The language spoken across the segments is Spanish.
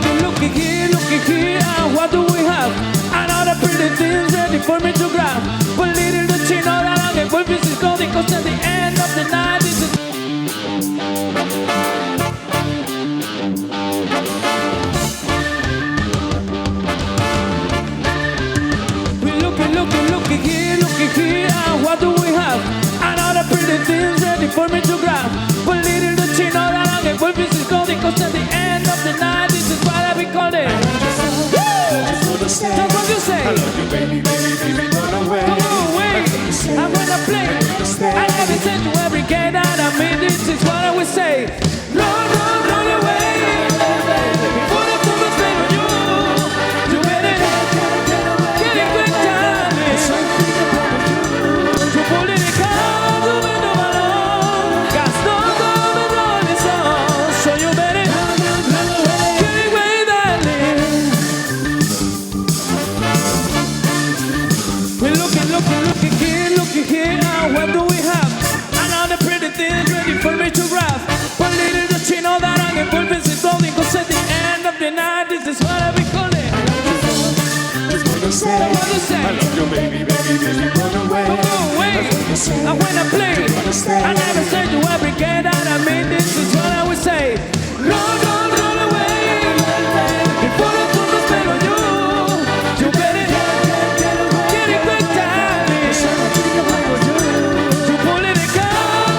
looky here, what do we have? Another pretty things ready for me to grab. But little does she know that I'll get what this is going, cause at the end of the night this is. We looky here, what do we have? Another pretty things ready for me to grab. But little does she know that I'll get what this is going, cause at the end of the night this is what I be calling. That's what you say. I love you, baby, baby, baby, run away. Come on, wait. I'm gonna play. I never said to every gay that I mean, this is what I would say. Run, run, run away. Put it to the thing on you. You better get it quick, darling. You pull it in car, you better balón. Gas no come and roll this on. So you better get it quick, darling. We're looking here, what do we have? Another pretty thing ready for me to grab. But little does she know that I'm envolved in something, cause at the end of the night, this is what I be calling. Just wanna say, What you say? I love you, baby, baby, baby, run away. Come on, wait. I wanna play. I never said to every gay that I mean, this is what I would say. Run, run, run away. Before I put the spell on you, you better get it quick, darling. You pull it in car,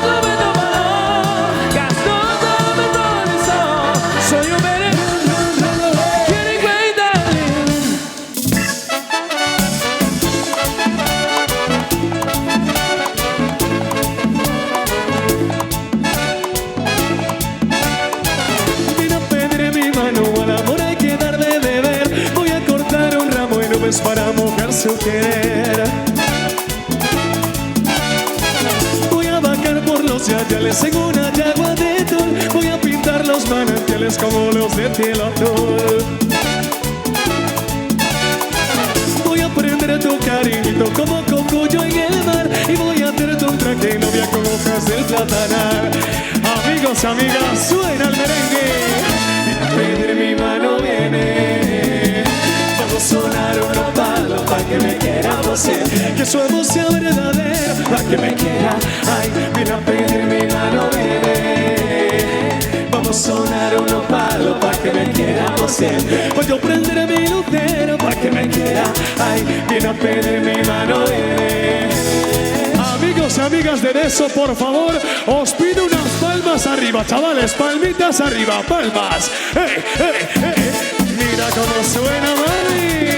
you better balón. Gas no come and roll this on. So you better get it quick, darling. Mira, pediré mi mano, al amor hay que dar de beber. Voy a cortar un ramo de nubes para mojar su querer. Voy a vacar por los yayales en una yagua de tul. Voy a pintar los manantiales como los de cielo azul. Voy a prender tu cariñito como cocuyo en el mar. Y voy a hacerte un traje novia con hojas del platanar. Amigos, amigas, suena el merengue. Mira, pedir mi mano viene. Vamos a sonar unos palos pa' que me quiera você. Que su amor sea verdadero pa' que me quiera. Ay, mira, pedir mi mano viene. Vamos a sonar unos palos pa' que me quiera você. Pues yo prenderé mi lucero pa' que me quiera. Ay, mira, pedir mi mano viene. Amigos, amigas de eso, por favor, os pido unas palmas arriba, chavales, palmitas arriba, palmas. ¡Hey, hey, hey! Mira cómo suena, mami.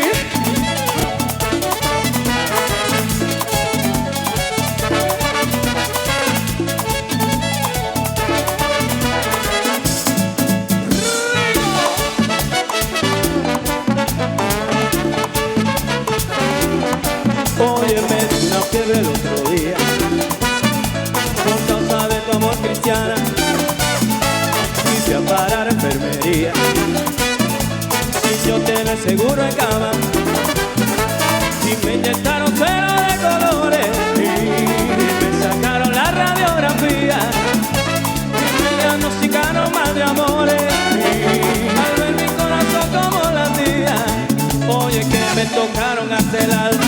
Oye, me di una fiebre el otro día por causa de tu amor, cristiana. Quise a parar enfermería sin yo tener seguro en cama. Y me inyectaron suero de colores y me sacaron la radiografía y me diagnosticaron mal de amores. Al ver mi corazón como latía, oye, que me tocaron hasta el alma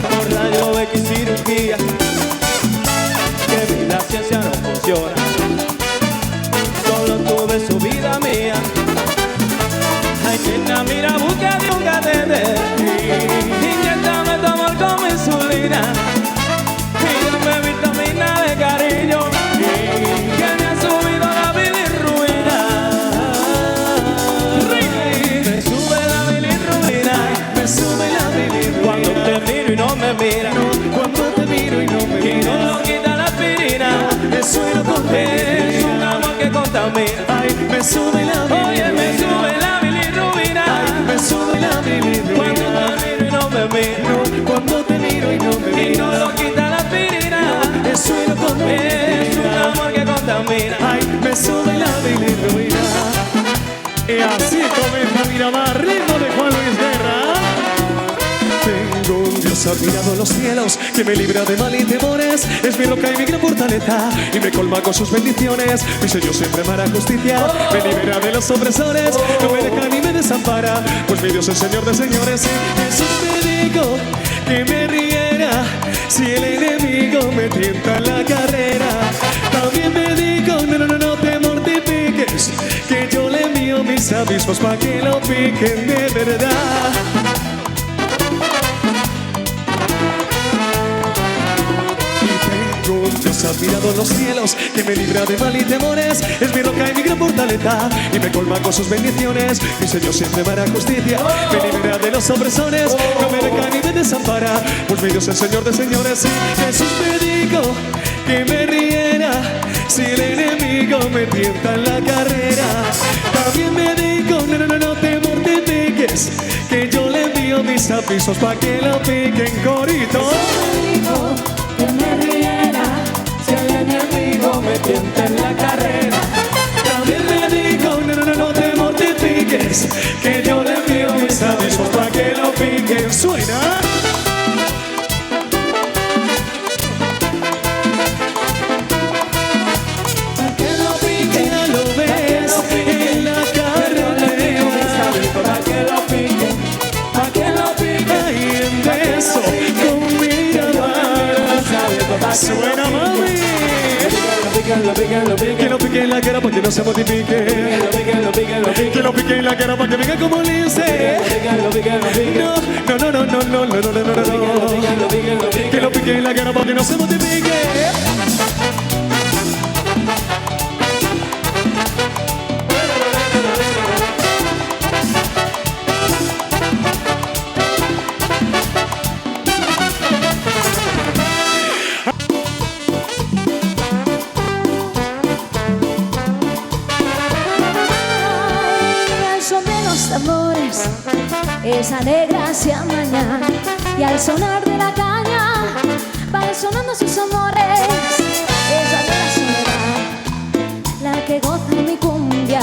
por radio X cirugía, que vi la ciencia no funciona, solo tuve su vida mía. Ay, nena, mira, busca de un catéter, inyectame tu amor con insulina, y dame vitamina de cariño, que me ha subido la bilirruina. Me sube la bilirruina, Me sube la bilirruina. cuando te miro y no me mira, Cuando te miro y no me y no miras. lo quita la aspirina. Me suelo con Es un amor que contamina. Ay, me sube la bilirruina. Oye, me sube la bilirrubina. Me sube la bilirruina. Cuando te miro y no me miro, Cuando te miro y no me y no miras. lo quita la aspirina. Me suelo con Es un amor que contamina. Ay, me sube la bilirruina. Y así comienza Miramar, ritmo de Juan Luis Guerra. Tengo un Dios has mirado en los cielos, que me libra de mal y temores. Es mi roca y mi gran fortaleza, y me colma con sus bendiciones. Mi Señor siempre me hará justicia, me libera de los opresores. No me deja ni me desampara, pues mi Dios es Señor de señores. Y Jesús me dijo que me riera si el enemigo me tienta en la carrera. También me dijo, no te mortifiques, que yo le envío mis avispas para que lo piquen de verdad. Dios ha mirado en los cielos, que me libra de mal y temores. Es mi roca y mi gran fortaleza, y me colma con sus bendiciones. Mi Señor siempre me hará justicia, me libera de los opresores. No me deja ni me desampara, pues mi Dios es Señor de señores. Y Jesús me dijo que me riera si el enemigo me tienta en la carrera. También me dijo, no te mortifiques, que yo le envío mis avisos para que lo piquen. Corito. Que me riera si el enemigo me tienta en la carrera. También me dijo, no te mortifiques, que yo le envío mis avisos para que lo piquen. Suena. Para que lo piquen, Ya lo ves en la carretera. para que lo piquen, para que lo piquen. Ahí en beso con mi llamada. Suena, mami. Que lo pique en la cara para que no se mortifique. Que lo pique en la cara para que venga como lince. No. Que lo pique en la cara para que no se mortifique. Esa negra hacia mañana, y al sonar de la caña van sonando sus amores. Esa negra soledad, la que goza mi cumbia.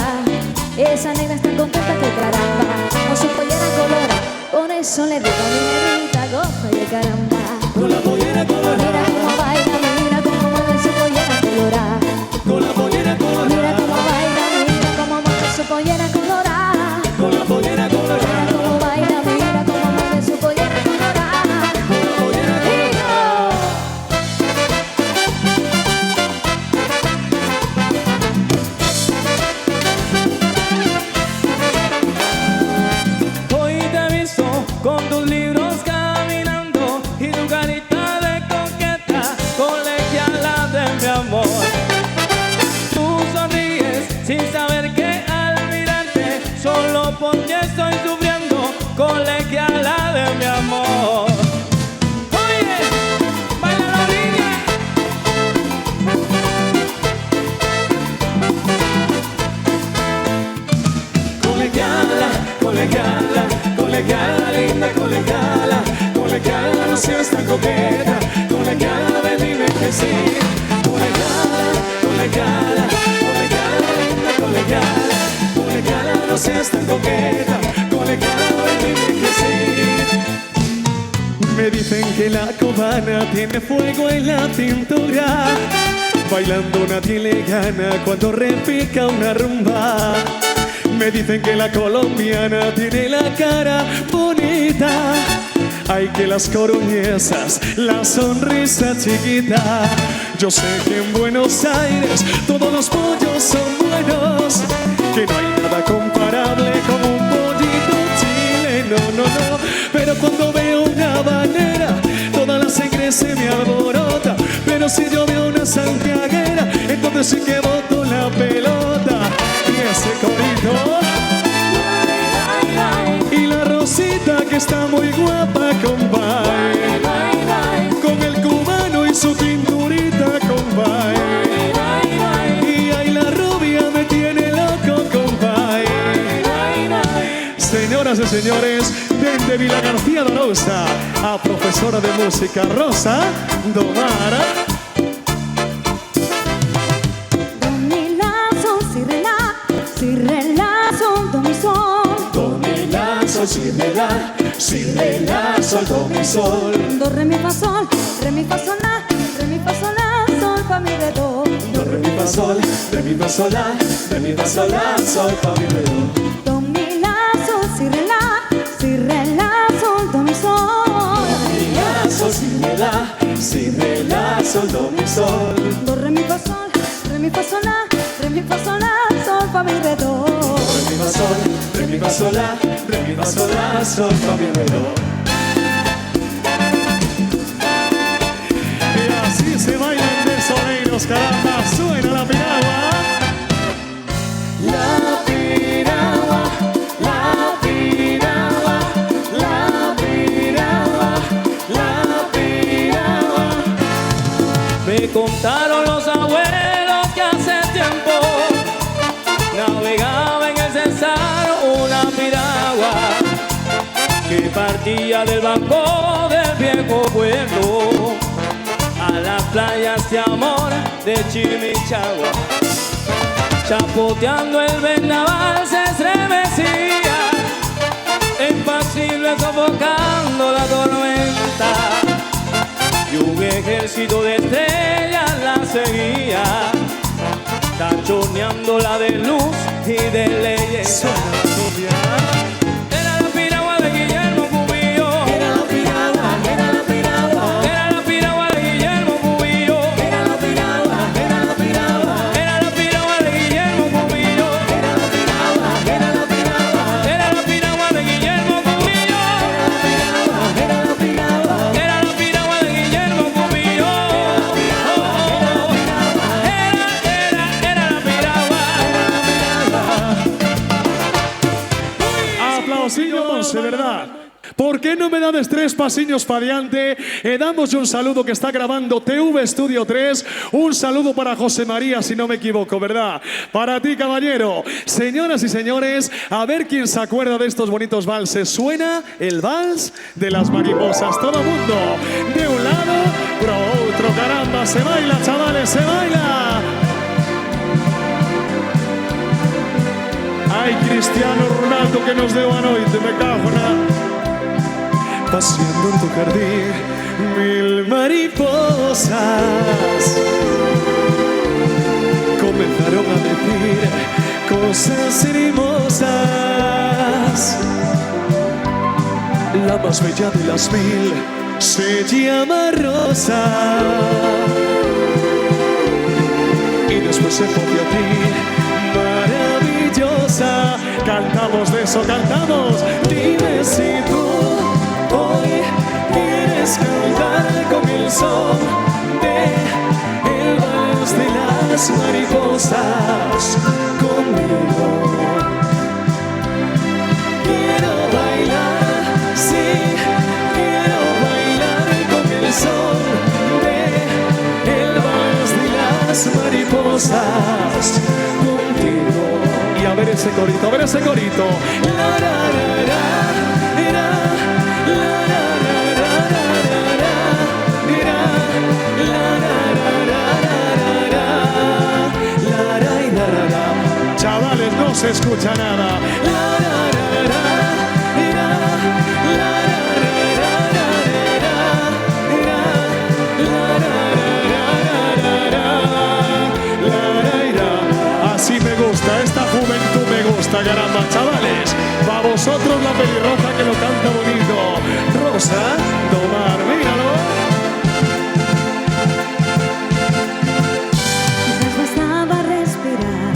Esa negra es tan contenta que caramba, con su pollera colora. Por eso le digo a mi negrita, goza y caramba. Con la pollera colorada, Mira cómo baila, mira cómo mueve su pollera colorada. con la pollera Mira colorada, cómo baila, mira cómo mueve su pollera colorada. con la pollera colorada. Cómo baila, mira cómo mueve su pollera colorada. Hoy te he visto con tus libros caminando y tu carita de coqueta, colegiala de mi amor. Tú sonríes sin saber que al mirarte solo porque estoy sufriendo, colegiala de mi amor. Oye, baila la niña. Colegiala, linda, colegiala, no seas tan coqueta, colegiala, ven, dime que sí. Colegiala, linda, colegiala, no seas tan coqueta, colegiala, ven, dime que sí. Me dicen que la cubana tiene fuego en la cintura. Bailando nadie le gana cuando repica una rumba. Me dicen que la colombiana tiene la cara bonita. Ay, que las coruñesas, la sonrisa chiquita. Yo sé que en Buenos Aires todos los pollos son buenos, que no hay nada comparable con un pollito chileno, no. Pero cuando veo una habanera, toda la sangre se me alborota. Pero si yo veo una santiaguera, entonces sí que boto la pelota. Y ese corito y la Rosita, que está muy guapa, compay, con el cubano y su cinturita, compay. Y ahí la rubia me tiene loco, compay. Señoras y señores, desde Vila García de Arousa, a profesora de música Rosa Domara. Do, mi, la, sol, si, re, la, sol, do, mi, sol. Do, mi, la, sol, si, re, la, si, re, la, sol, do, mi, sol. Do, re, mi, fa, sol, re, mi, fa, sol, la, re, mi, fa, sol, la, sol, fa, mi, re, do. Do, re, mi, fa, sol, re, mi, fa, sol, la, re, mi, fa, sol, la, sol, fa, mi, re, do. Do, mi, la, sol, si, re, la, sol, do, mi, sol. Do, mi, la, sol, si, re, la, sol, do, mi, sol. Do, re, mi, fa, sol, re, mi, fa, sol, la, re, mi, fa, sol, la, sol, fa, mi, re, do. Do, re, mi, fa, sol, re, mi, fa, sol, la, re, mi, fa, sol, la, sol, fa, mi, re, do. Y así se bailan de soleiros, caramba, suena la piragua. La piragua, la piragua, la piragua, la piragua. Me contaron los abuelos que hace tiempo navegaba en el Cesar una piragua que partía del banco del viejo pueblo a las playas de amor de Chimichagua. Chapoteando el vendaval se estremecía, impasible sofocando la tormenta, y un ejército de estrellas la seguía, tachoneándola de luz y de leyes. Era la piragua de Guillermo Cubillo. Era la piragua, era la piragua. Era la piragua de Guillermo Cubillo. Era la piragua, era la piragua. Era la piragua de Guillermo Cubillo. Era la piragua, era la piragua. Era la piragua de Guillermo Cubillo. Era la piragua. Era la piragua de Guillermo Cubillo. Era la piragua. Aplausillo, Monse, ¿verdad? ¿Por qué no me dades 3 pasiños para adelante? Damos un saludo que está grabando TV Estudio 3. Un saludo para José María, si no me equivoco, ¿verdad? Para ti, caballero. Señoras y señores, a ver quién se acuerda de estos bonitos valses. Suena el vals de las mariposas. Todo el mundo, de un lado, pro otro, caramba. Se baila, chavales, se baila. Ay, Cristiano Ronaldo, que nos deu a noite, me cago na... Paseando en tu jardín, 1000 mariposas comenzaron a decir cosas hermosas. La más bella de las 1000 se llama Rosa. Y después se fue a ti, maravillosa. Cantamos de eso, cantamos. Dime si tú hoy quieres cantar con el son de el vals de las mariposas conmigo. Quiero bailar, sí, quiero bailar con el son de el vals de las mariposas contigo. Y a ver ese corito, a ver ese corito. La, la, la, la, la. Chavales, no se escucha nada. Así me gusta, esta juventud me gusta, caramba, chavales. Para vosotros la pelirroja que lo canta bonito. Rosa, Domar, míralo. Quizás bastaba respirar,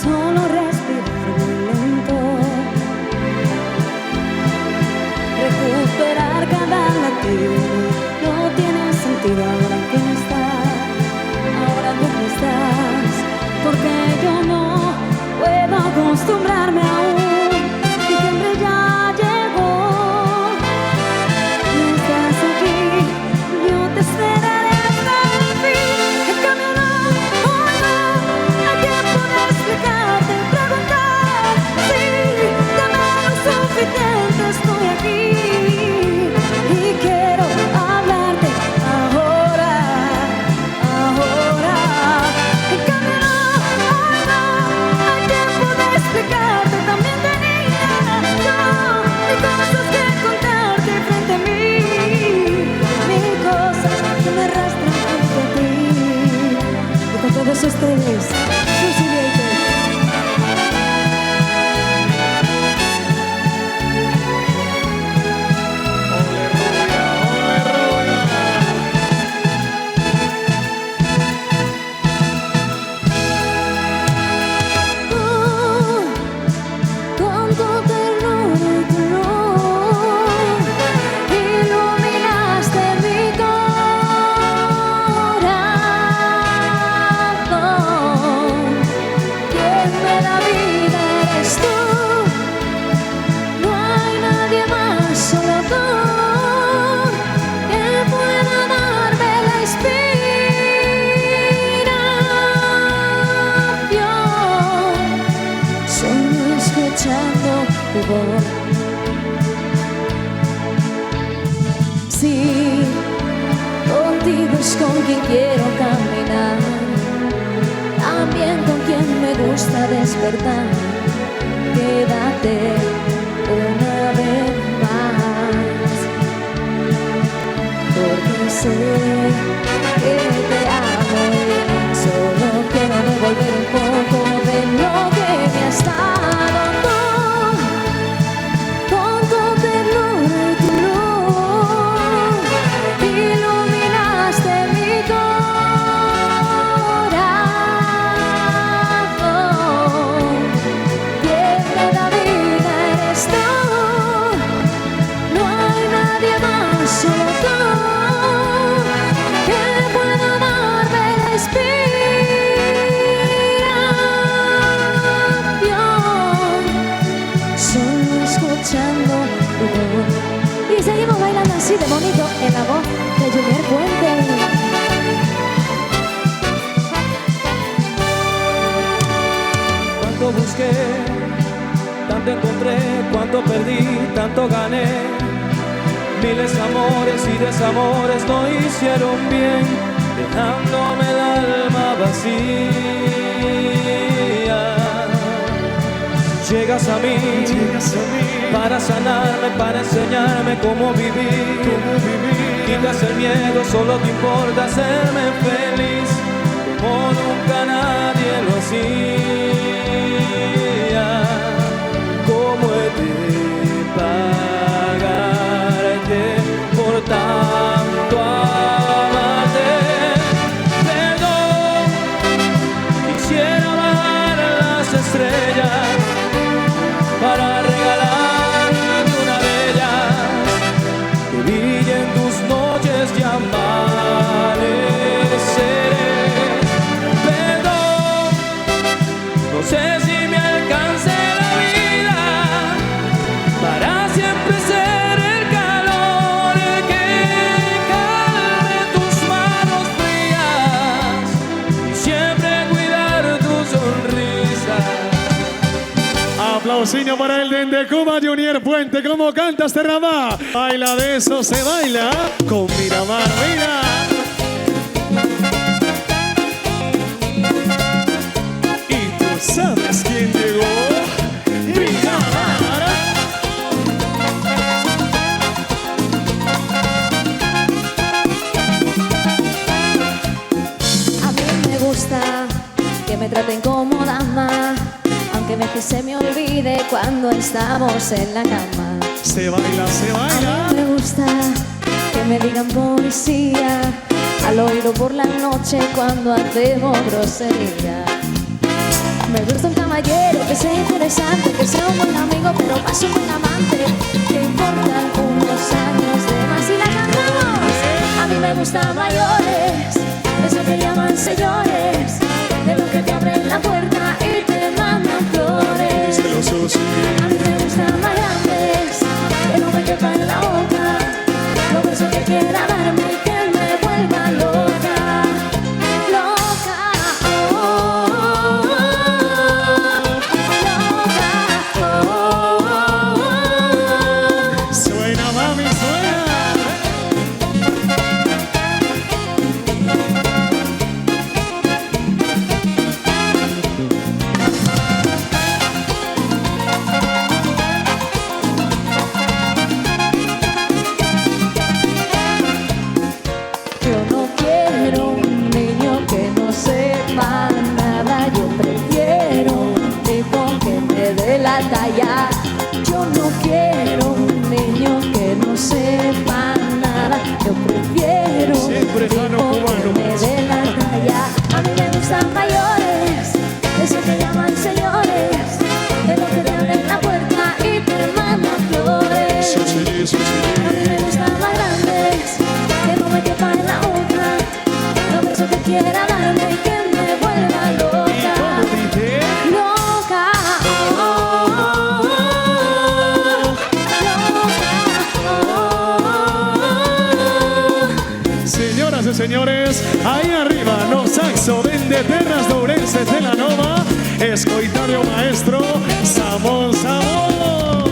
solo respirar muy lento. Recuperar cada latido no tiene sentido ahora que no estás, ahora dónde estás, porque yo no puedo acostumbrarme aún. Diciembre ya llegó, no estás aquí, yo te esperaré hasta el fin. En cambio no, oh no, hay tiempo de explicarte, preguntar. Sí, dame lo suficiente, estoy aquí y quiero hablarte ahora, ahora. En cambio no, oh no, hay tiempo de explicarte también. tu voz. Sí, contigo es con quien quiero caminar, también con quien me gusta despertar. Quédate una vez más, porque sé que te amo y solo quiero devolver un poco de lo que me has dado tú, con tu ternura y tu luz, iluminaste mi corazón. Quien me da vida eres tú, no hay nadie más, solo tú, que pueda darme la inspiración, solo escuchando tu voz. Y seguimos bailando así de bonito en la voz de Junior Puente. Cuánto busqué, tanto encontré, cuánto perdí, tanto gané. Miles amores y desamores no hicieron bien, dejándome el alma vacía. Llegas a mí para sanarme, para enseñarme cómo vivir. Quitas el miedo, solo te importa hacerme feliz, como nunca nadie lo hacía. ¿Cómo he de pagarte por tanto amarte? Perdón, quisiera bajar a las estrellas para regalarte una de ellas, que brille en tus noches y amaneceres. Perdón, no sé si me alcance la vida para siempre ser el calor que calme tus manos frías y siempre cuidar tu sonrisa. Aplausinho para el de Cuba, Junior Puente. ¿Cómo cantas, Terramá? Baila de eso, se baila con Miramar, mira. Y tú sabes quién llegó. Miramar. A mí me gusta que me traten como dama, aunque a veces se me olvide cuando estamos en la cama. Se baila, se A baila. mí me gusta que me digan poesía al oído por la noche cuando hacemos grosería. Me gusta un caballero que sea interesante, que sea un buen amigo, pero más un buen amante, que importan unos años de más. Y la cantamos. A mí me gustan mayores, esos que llaman señores, de los que te abren la puerta y te mandan flores. Celosos. A mí me gustan más grandes, que no me quepa en la boca, los besos que quiera darme y que me vuelva loca, loca, oh, oh, oh, loca, oh, oh. Suena, mami, suena. Yo no quiero un niño que no sepa nada, yo prefiero un tipo que me dé la talla. Yo no quiero un niño que no sepa nada, yo prefiero un Siempre tipo gano cubano. que me dé la talla. A mí me gustan mayores, esos que llaman señores, de los que te abren la puerta y te mandan flores. Sí, sí, sí, sí. A mí me gustan más grandes, que no me quepa en la boca, los besos que quiera darme y que me vuelva loca, ¿Cómo dice? loca, oh, oh, oh, loca, oh, oh. Señoras y señores, ahí arriba, no saxo, vende terras dourenses de la nova, escoitario maestro, Samón Samón.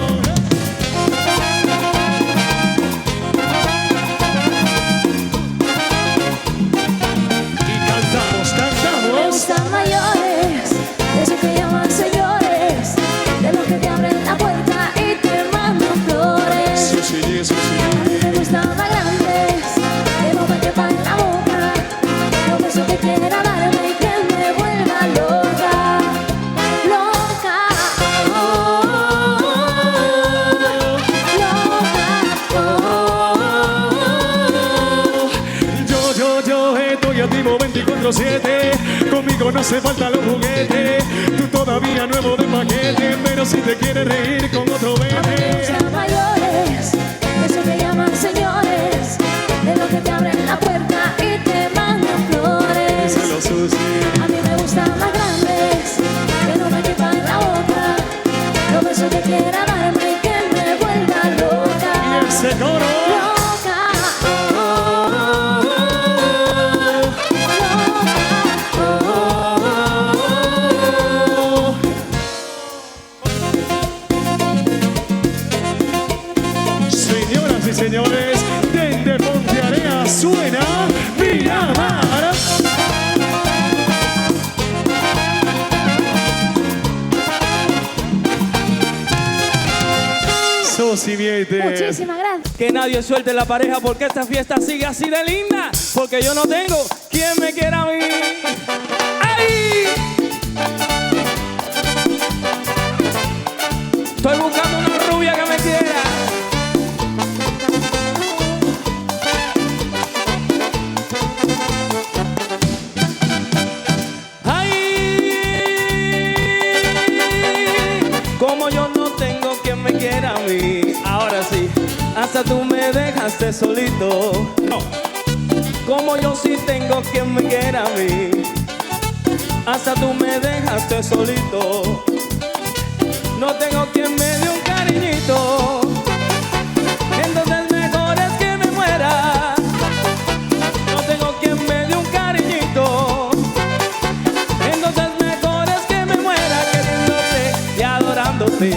24/7. Conmigo no hace falta los juguetes. Tú todavía nuevo de paquete, pero si te quieres reír con otro vete. Sean mayores, eso que llaman señores, de los que te abren la puerta y te mandan flores. Díselo, Susi. A mí me gustan más grandes, que no me quepan la boca. Los besos que quiera darme y que me vuelva loca. Y ese coro. Loca, Señoras y señores, desde Pontearea suena Miramar. Susi Viete. muchísimas gracias. Que nadie suelte la pareja porque esta fiesta sigue así de linda. Porque yo no tengo quien me quiera a mí. ¡Ay! Estoy buscando una rubia que me quiera. ¡Ay! Como yo no tengo quien me quiera a mí. Ahora sí, hasta tú me dejaste solito. No. Como yo sí tengo quien me quiera a mí. Hasta tú me dejaste solito. No tengo quien me dé un cariñito. Entonces mejor es que me muera. No tengo quien me dé un cariñito. Entonces mejor es que me muera queriéndote y adorándote.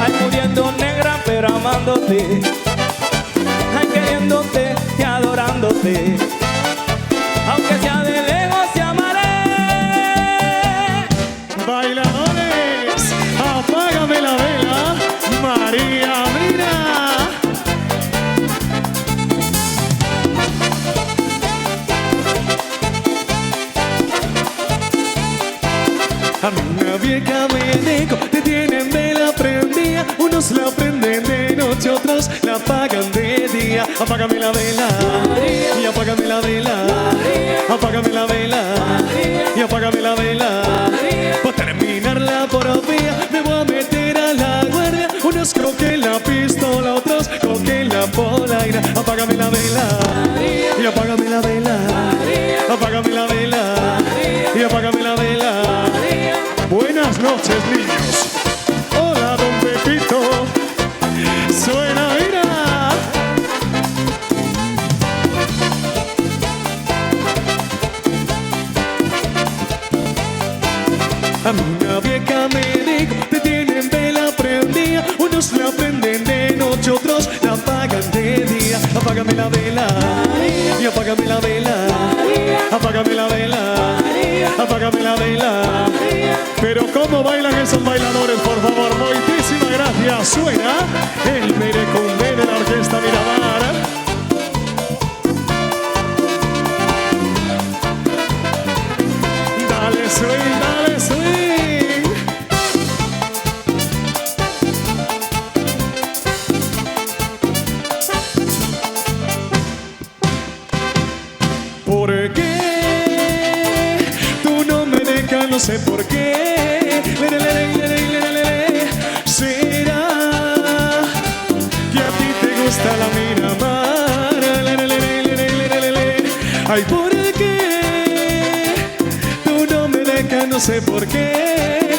Ay, muriendo negra pero amándote. Ay, queriéndote y adorándote. Aunque sea de lejos te amaré. Bailadores, apágame la vela, María Brina. A mí una vieja me dijo, te tienen vela prendida. Unos la prenden de noche, otros la apagan de día. Apágame la vela, y apágame la vela, apágame la vela, y apágame la vela. Para terminar la porofía, me voy a meter a la guardia. Unos coquen la pistola, otros coquen la polaina. Apágame la vela, y apágame la vela, apágame la vela, y apágame la vela. Buenas noches, niños. Hola, don Pepito. Suena, mira. A mí una vieja me dijo, te tienen vela prendida. Unos la prenden de noche, otros la apagan de día. Apágame la vela, y apágame la vela, apágame la vela, apágame la vela. Pero ¿cómo bailan esos bailadores, por favor? Muchísimas gracias. Suena el merecumbe de la Orquesta Miramar. Dale swing, dale swing. ¿Por qué tú no me dejas? No sé por qué. ¿Será que a ti te gusta la Miramar? Ay, ¿por qué tú no me dejas? No sé por qué.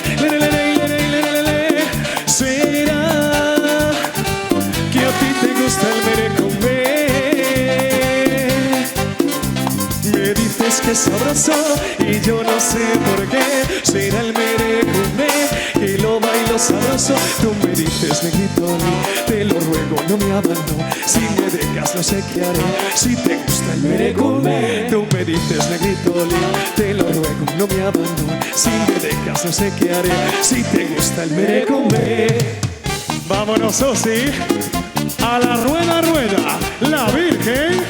¿Será que a ti te gusta el merecumbe? Me dices que es sabroso y yo no sé por qué. Será el merecumbe que lo bailo sabroso. Tú me dices, negrito, te lo ruego, no me abandono. Si me dejas no sé qué haré. Si te gusta el merecumbe, tú me dices, negrito, te lo ruego, no me abandono. Si me dejas no sé qué haré. Si te gusta el merecumbe. Vámonos, Susi, a la rueda, rueda, la Virgen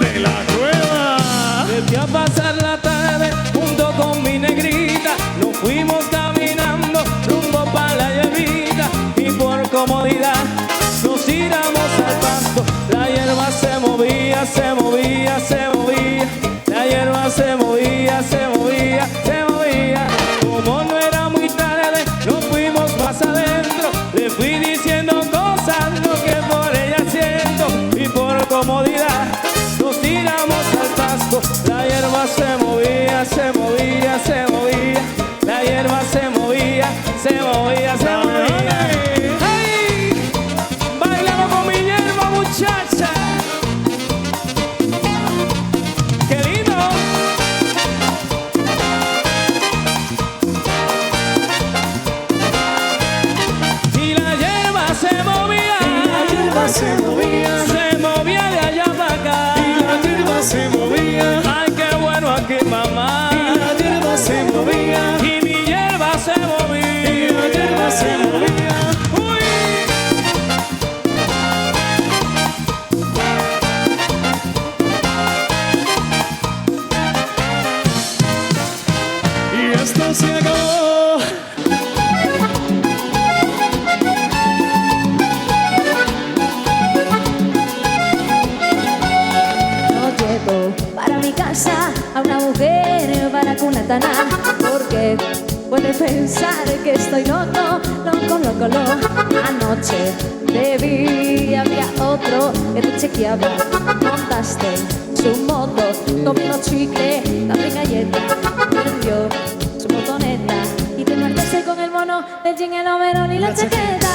de la Cueva. Vete a pasar la tarde junto con mi negrita. Nos fuimos caminando rumbo pa' la hierbita. Y por comodidad nos tiramos al pasto. La hierba se movía, se movía, se movía. La hierba se movía, se movía, se movía. La hierba se movía, se movía, se movía. ¡Hey! Bailamos con mi hierba, muchacha. ¡Qué lindo! Y la hierba se movía, Se movía, se movía de allá para acá. y la hierba se movía, Ay, qué bueno aquí, mamá. y la hierba se movía, Y mi hierba se movía. y la hierba se movía. Uy. Y esto se acabó. No llevo para mi casa a una mujer para cunatana, porque puede pensar que estoy loco, loco, loco, loco. Anoche te vi y había otro que te chequeaba. Montaste su moto, comiendo chicle, también galleta. Perdió su motoneta y te marchaste con el mono del jean, el overol y la chaqueta.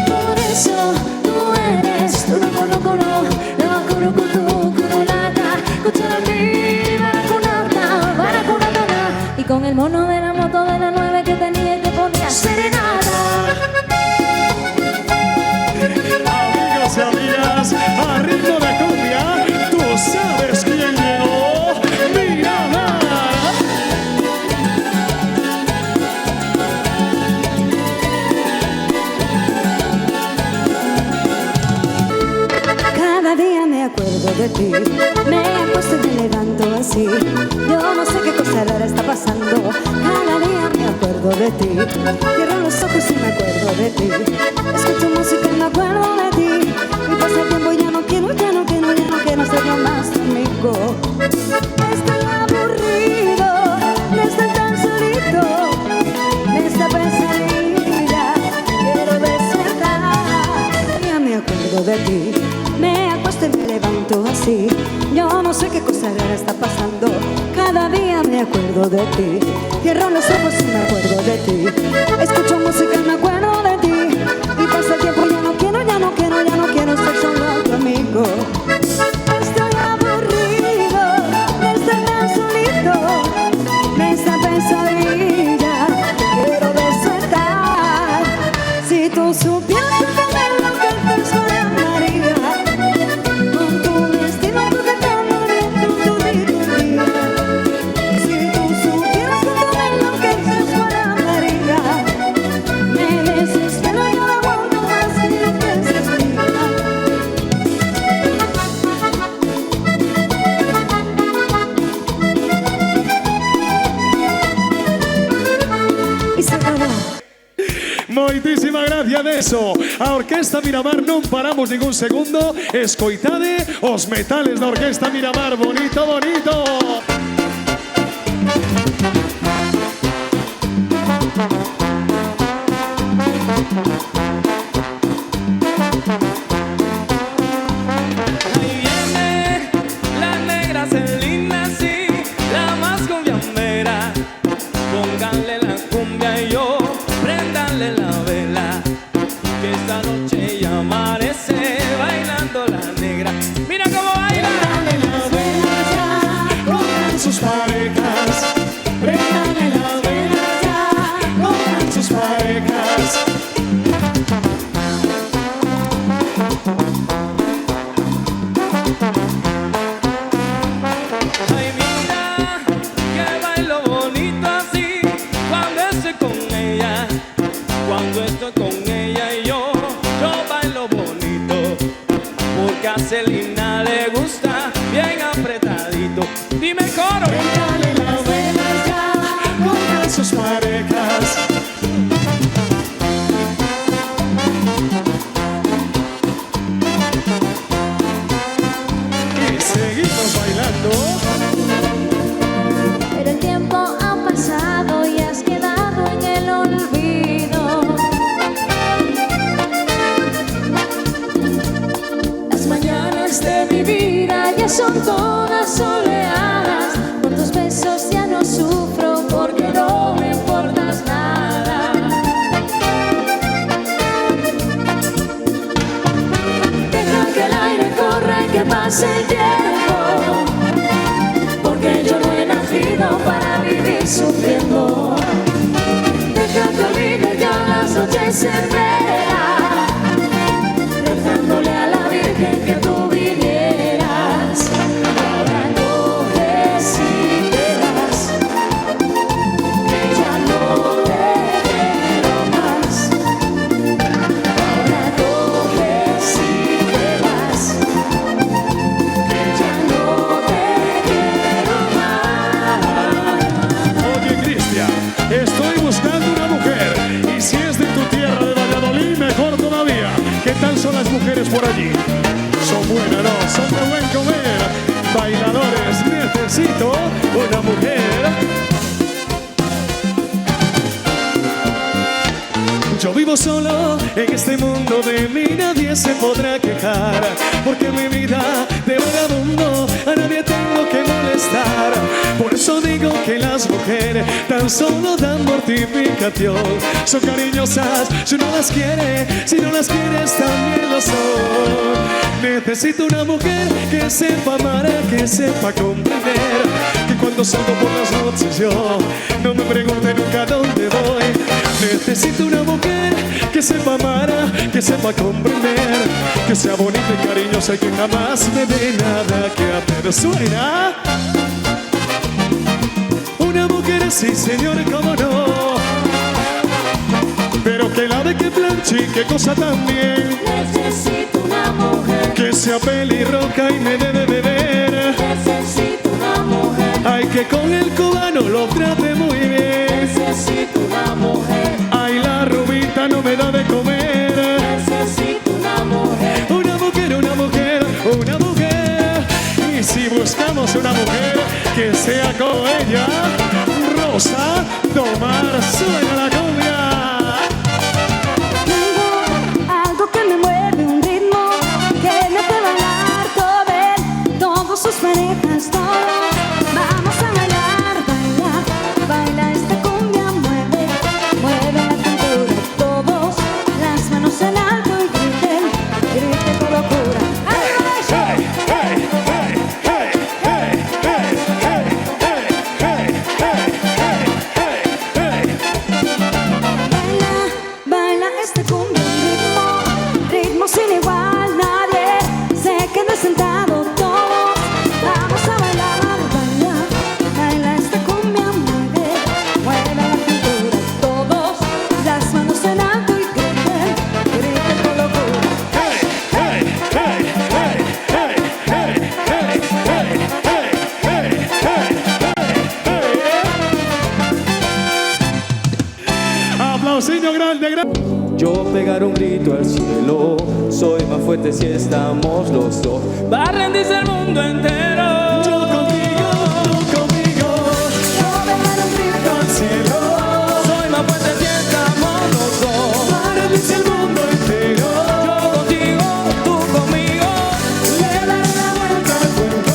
Por eso tú eres tu loco, loco, no, loco, loco, tu curulata, cucharati, baracunata, baracunatana. Y con el mono de la moto de la 9 que tenía y te ponía serenata. Amigos y amigas, a ritmo de cumbia, tú sabes quién llegó. Miramar. Cada día me acuerdo de ti, me acuesto y me levanto así. Yo no sé qué cosa rara está pasando. Cada día me acuerdo de ti, cierro los ojos y me acuerdo de ti. Escucho música y me acuerdo de ti. Y pasa el tiempo y ya no quiero, ya no quiero, ya no quiero ser más tu amigo. Estoy aburrido de estar tan solito, de esta pesadilla quiero despertar. Ya me acuerdo de ti, me acuesto y me levanto así. Yo no sé qué cosa rara está pasando. Cada día me acuerdo de ti, cierro los ojos y me acuerdo de ti. Escucho música y me acuerdo de ti. Y pasa el tiempo y ya no quiero, ya no quiero, ya no quiero ser solo tu amigo. Estoy aburrido de estar tan solito, de esta pesadilla quiero despertar. Si tú supieras lo que el María, con tu destino juguetando dentro tu día. Si tú supieras lo que es María, me desespero y no aguanto más que lo que se explica. Y se acabó. Moitísimas gracias de eso. A Orquesta Miramar non paramos ningún segundo. Escoitade os metales da Orquesta Miramar. Bonito, bonito. Ahí viene la negra Celina, sí, la más cumbiambera. Pónganle la cumbia y yo, préndanle la vela, que esta noche ya amanece bailando la negra. Mira cómo baila. Préndale la vela ya, con sus parejas. Préndale la vela ya, con sus parejas. Ay, mira que bailo bonito así cuando estoy con ella. Cuando estoy con ella y yo bailo bonito, porque a Celina le gusta bien apretadito. Dime coro. Préndale la vela ya, con sus parejas. Y seguimos bailando. Pero el tiempo ha pasado y has quedado en el olvido. noches de mi vida ya son todas soleadas. Con tus besos ya no sufro porque no me importas nada. Deja que el aire corra y que pase el tiempo, porque yo no he nacido para vivir sufriendo. Deja que olvide ya las noches en vela, rezándole a la Virgen que tú vinieras. Ahora coges y te vas, que ya no te quiero más. Ahora coges y te vas, que ya no te quiero más. Oye, Cristian, estoy buscando una mujer, y si es de tu tierra de Valladolid, mejor todavía. ¿Qué tal son las mujeres por allí? Son buenas, ¿no? Son de buen comer. Bailadores, necesito una mujer. Yo vivo solo en este mundo, de mí nadie se podrá quejar, porque en mi vida de vagabundo a nadie tengo que molestar. Por eso digo que las mujeres tan solo dan mortificación. Son cariñosas si uno las quiere, si no las quieres también lo son. Necesito una mujer que sepa amar, que sepa comprender, que cuando salgo por las noches yo no me pregunte nunca dónde voy. Necesito una mujer que sepa amar, que sepa comprender, que sea bonita y cariñosa y que jamás me dé nada que hacer. ¿Suena? Una mujer, sí señor, cómo no, pero que lave, que planche y que cosa también. Necesito una mujer Que sea pelirroja y me dé de beber. necesito una mujer, Ay, que con el cubano lo trate muy bien. necesito una mujer, Ay, la rubita no me da de comer. necesito una mujer. Una mujer, una mujer, una mujer. Y si buscamos una mujer que sea como ella, Rosa Tomar, suena la cumbia. Tengo algo que me mueve, un ritmo que me hace bailar todo él, todos sus parejas, todos. Vamos a bailar, bailar, baila esta cumbia, mueve, mueve la cintura, todos, las manos en alto y griten, griten con locura. ¡Arriba de show! Baila, baila este cumbia, un ritmo, ritmo sin igual, nadie se queda sentado, todos vamos a bailar, baila, baila esta cumbia, mueve, mueve la cintura, todos, las manos en alto y griten, griten con locura. Aplausinho grande, grande. Yo pegar un grito al cielo, soy más fuerte si estamos los dos. Va a rendirse el mundo entero. Yo contigo, tú conmigo. Yo pegar un grito Al cielo, Soy más fuerte si estamos los dos. para mí es el mundo entero. Yo contigo, tú conmigo. Le daré la vuelta al mundo,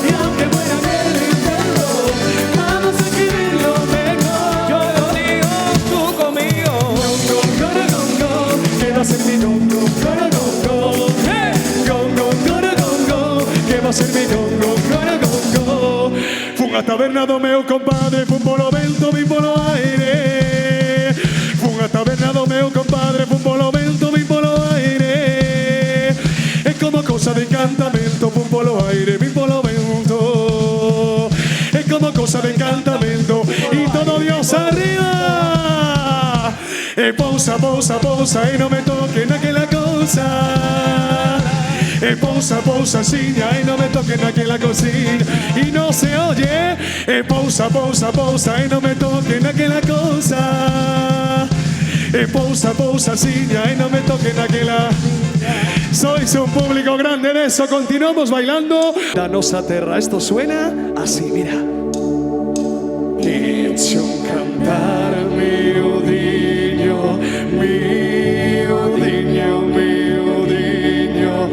y aunque muera en el intento, vamos a escribirlo mejor. Yo contigo, tú conmigo. Que va a ser mi gongo, Hey. gongo, que va a ser mi gongo. Fun a tabernado meu compadre, fun polo vento, vin polo aire. Fun a tabernado meu compadre, fun polo vento, vin polo aire. É como cosa de encantamento, fun polo aire, vin polo vento. É como cosa de encantamento, y todo Dios arriba. Pousa, pousa, pousa y no me toquen aquella cosa. Pousa, pousa, siña y no me toquen aquella cocina. Y no se oye. Pousa, pousa, pousa y no me toquen aquella cosa. Pousa, pousa, siña y no me toquen aquella. Sois un público grande de eso. Continuamos bailando. Danos a terra. Esto suena así, mira. Hecho un cantar miudinho, miudinho, miudinho, miudinho.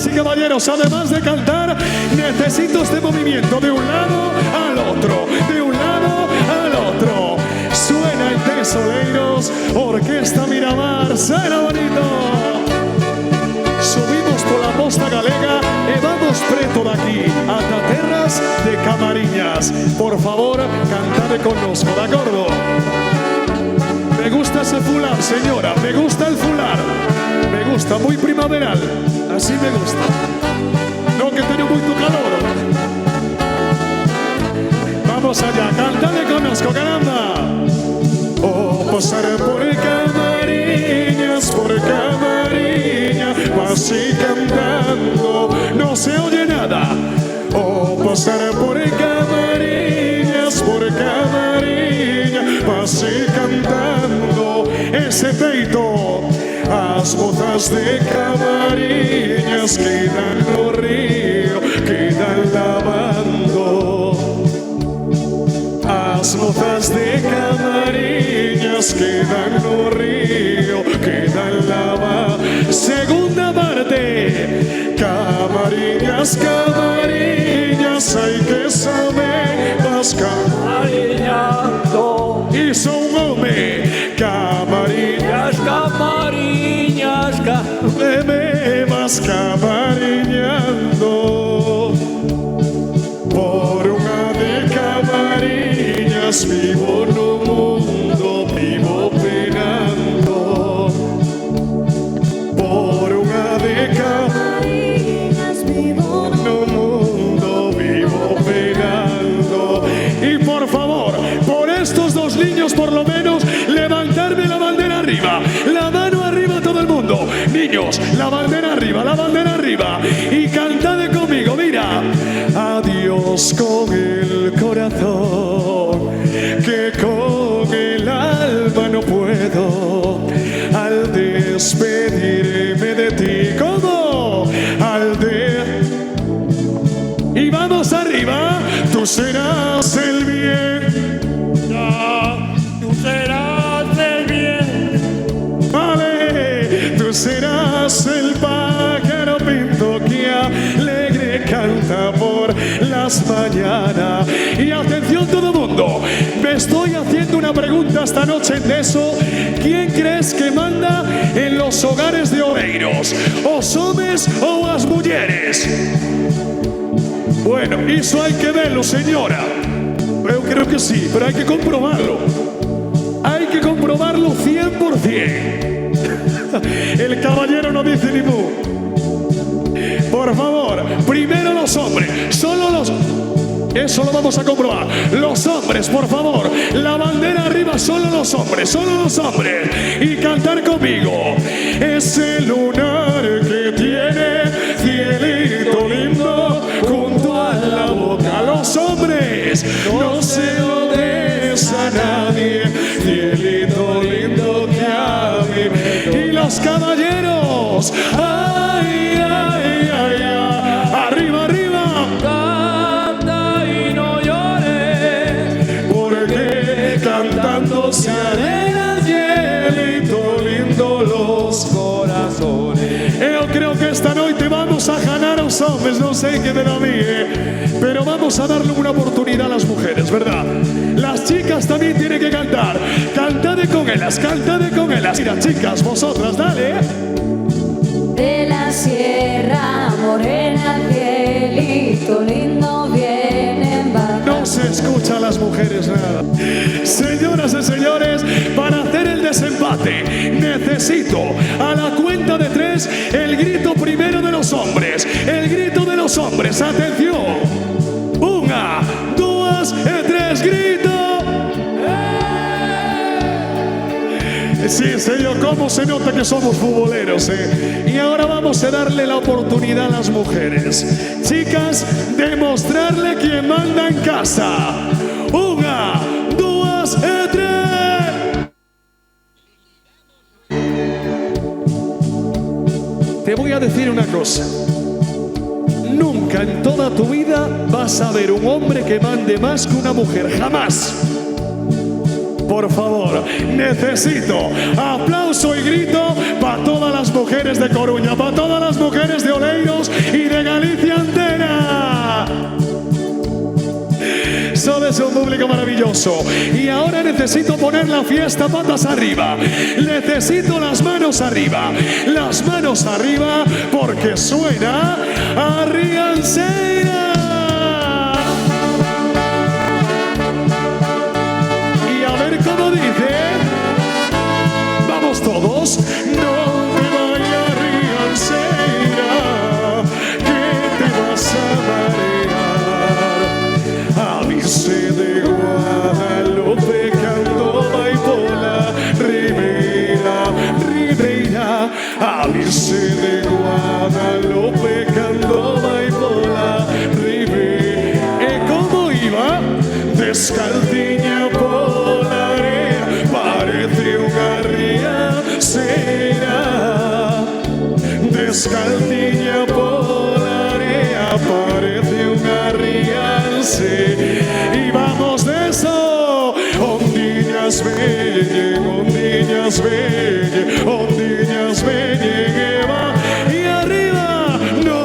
Damas y caballeros, además de cantar, necesito este movimiento de un lado al otro, de un lado al otro. Suena el Tesoleiros, Orquesta Miramar, suena bonito. Subimos por la Posta Galega e vamos preto daqui ata terras de Camariñas. Por favor, cantade connosco, de acordo? Me gusta ese fular, señora, me gusta el fular. Me gusta, muy primaveral, así me gusta. No que teño moito calor. Vamos allá, cantade connosco, caramba. Oh, pasar por Camariñas, así cantando, no se oye nada. Oh, pasar por Camariñas, así cantando, ese peito. As mozas de Camariñas quedan no río, quedan lavando. As mozas de Camariñas quedan no río, quedan lavando. Segunda parte. Camariñas, Camariñas, hay que saber vas camariñando. Y son home, Camariñas, Camariñas, me vas camariñando. Por una de Camariñas vivo no mundo, vivo penando. Por una de Camariñas vivo no mundo, vivo penando. Y por favor, por estos dos niños por lo menos, levantarme la bandera arriba, la mano arriba todo el mundo. Niños, la bandera arriba, la bandera arriba. Y cantad conmigo, mira. Adiós con el corazón, que con el alma no puedo. Al despedirme de ti, ¿cómo? Y vamos arriba. Tú serás el bien. Tú serás el bien. Vale. Tú serás el pájaro pinto que alegre canta por las mañanas. Y atención todo mundo, me estoy haciendo una pregunta esta noche en eso. ¿Quién crees que manda en los hogares de Oreiros? ¿Os hombres o as mujeres? Bueno, eso hay que verlo, señora. Yo creo que sí, pero hay que comprobarlo. Hay que comprobarlo 100%. El caballero no dice ni mu. Por favor, primero los hombres, solo los... Eso lo vamos a comprobar. Los hombres, por favor, la bandera arriba, solo los hombres, solo los hombres. Y cantar conmigo. Ese lunar que tiene cielito lindo junto a la boca. Los hombres, no se lo des a nadie, cielito lindo que a mí. Y los caballeros, ay, ay, ay, ay, arriba, arriba. Cantando se alegra cielito lindo los corazones. Yo creo que esta noche vamos a ganar a los hombres, no sé qué de la mí, pero vamos a darle una oportunidad a las mujeres, ¿verdad? Las chicas también tienen que cantar. Cantade con ellas, cantade con ellas. Mira, chicas, vosotras, dale. De la Sierra Morena, cielito lindo vienen bajando. No se escucha a las mujeres nada. Señoras y señores, para hacer el desempate necesito a la cuenta de 3 el grito primero de los hombres. El grito de los hombres, atención. 1, 2, 3, grito. Sí, señor, cómo se nota que somos futboleros, Y ahora vamos a darle la oportunidad a las mujeres. Chicas, demostrarle quién manda en casa. 1, 2, 3. Te voy a decir una cosa. Nunca en toda tu vida vas a ver un hombre que mande más que una mujer. Jamás. Por favor, necesito aplauso y grito para todas las mujeres de Coruña, para todas las mujeres de Oleiros y de Galicia entera. Sois un público maravilloso. Y ahora necesito poner la fiesta patas arriba. Necesito las manos arriba. Las manos arriba porque suena Arrianseira. Y a ver cómo dice. Vamos todos. No te vayas Arrianseira, que te vas a marear. Avise de Guadalupe cantó vai pola Ribeira, Ribeira. Avise de Guadalupe cantó vai pola Ribeira. ¿Y cómo iba? Descaldiña pola area, parece unha rianseira. Descaldiña pola area, parece unha rianseira. Y vamos de eso. Ondiñas veñen, ondiñas veñen, ondiñas veñen, Eva. Y arriba, no.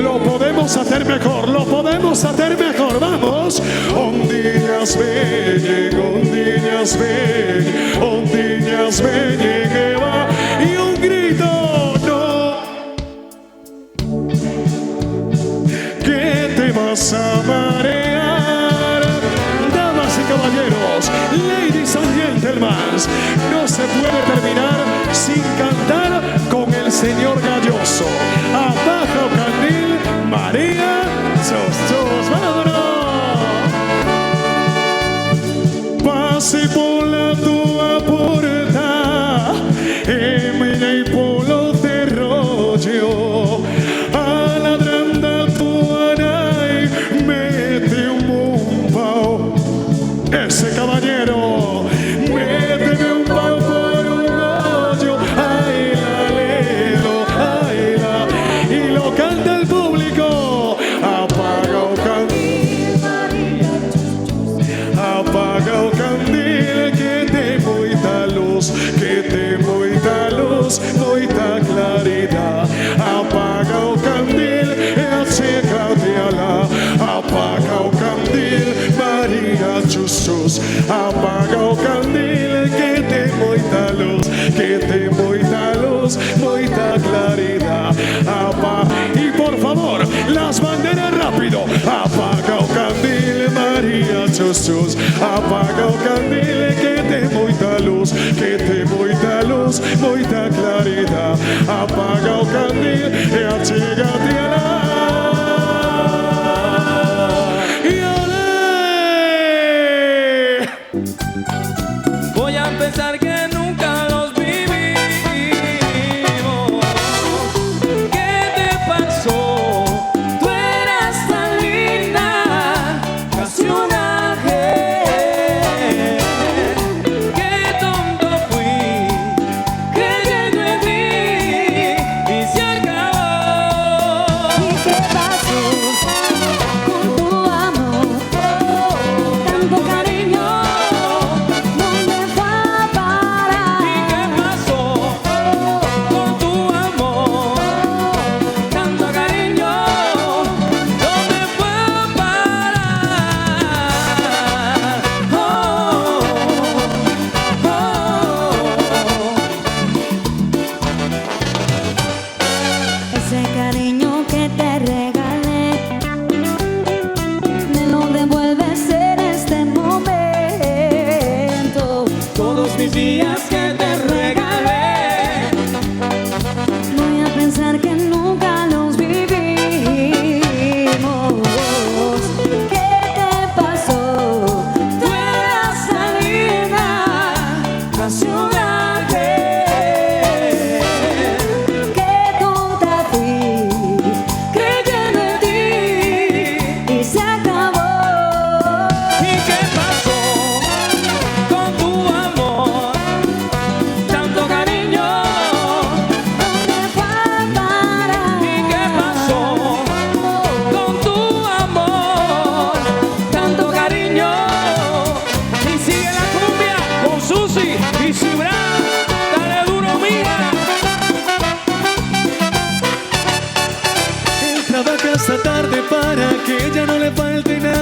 Lo podemos hacer mejor, lo podemos hacer mejor. Vamos. Ondiñas veñen, ondiñas veñen, ondiñas veñen, Eva. Y un grito. Vas a marear. Damas y caballeros, ladies and gentlemen, no se puede terminar sin cantar con el señor Galloso. Abajo Candil, María, Chos, vámonos. Pase por la tua puerta, y por lo cerro yo. Ese caballero, méteme un pau por un hoyo, ay la lelo, ay la, y lo canta el público. Apaga o candil, apaga o candil, que te moita luz, que te moita luz, moita claridad. Apaga o candil, e achégate alá. Apaga o candil, María Jesus. Apaga o candil, que te moita luz, que te moita luz, moita claridad. Y por favor, las banderas rápido. Apaga o candil, María Jesus. Apaga o candil, que te moita luz, que te moita luz, moita claridad. Apaga o candil, e achégate alá. Voy a pensar que nunca los vivimos. ¿Qué te pasó? Tú eras tan linda, casi un ángel. Qué tonto fui, creyendo en ti, y se acabó.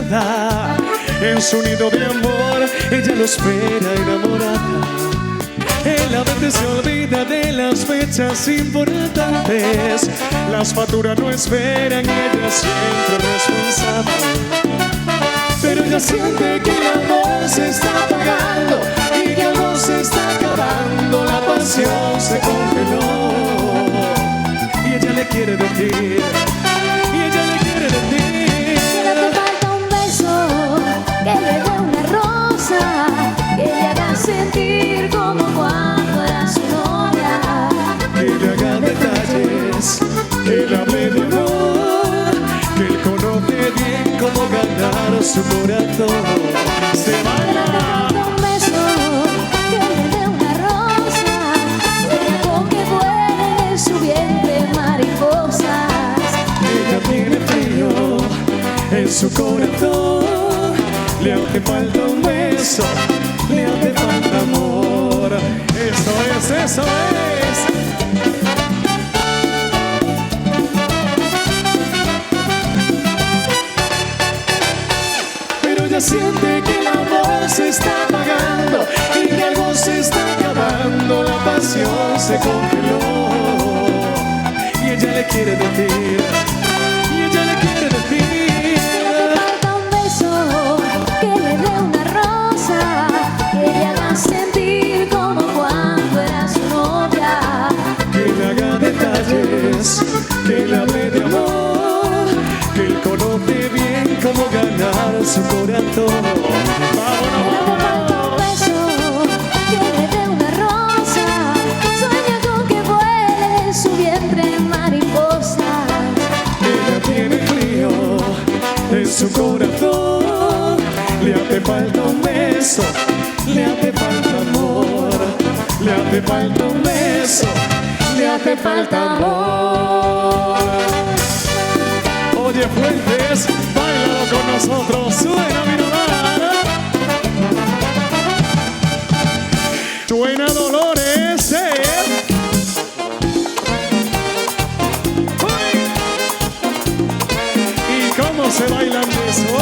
despierta. En su nido de amor ella lo espera enamorada. En la mente se olvida de las fechas importantes. Las facturas no esperan y ella siempre responsable. Pero ella siente que el amor se está apagando y que algo se está acabando. La pasión se congeló y ella le quiere decir, y ella le quiere decir que le falta un beso, que le dé una rosa, que le haga sentir como cuando era su novia. que le haga detalles, que le hable de amor, que él conoce bien cómo ganar su corazón. Se Que le baila. falta un beso, que le dé una rosa, sueña con que vuelen en su vientre mariposas. Ella tiene frío en su corazón, le hace falta un beso, le hace falta amor. Eso es, eso es. Pero ella siente que el amor se está apagando y que algo se está acabando. La pasión se congeló y ella le quiere decir, y ella le quiere decir Falta un beso, que le dé una rosa, que le haga sentir como cuando era su novia. que le haga detalles, que le hable de amor, que él conoce bien cómo ganar su corazón. ¡Vámonos! Falta un beso, que le dé una rosa, sueña con que vuele en su vientre mariposas. Ella tiene frío en su corazón, le hace falta un beso, le hace falta amor, le hace falta un beso, le hace falta amor. Oye Fuentes, bailalo con nosotros, suena mi novara. Suena Dolores, ¿Y cómo se baila eso?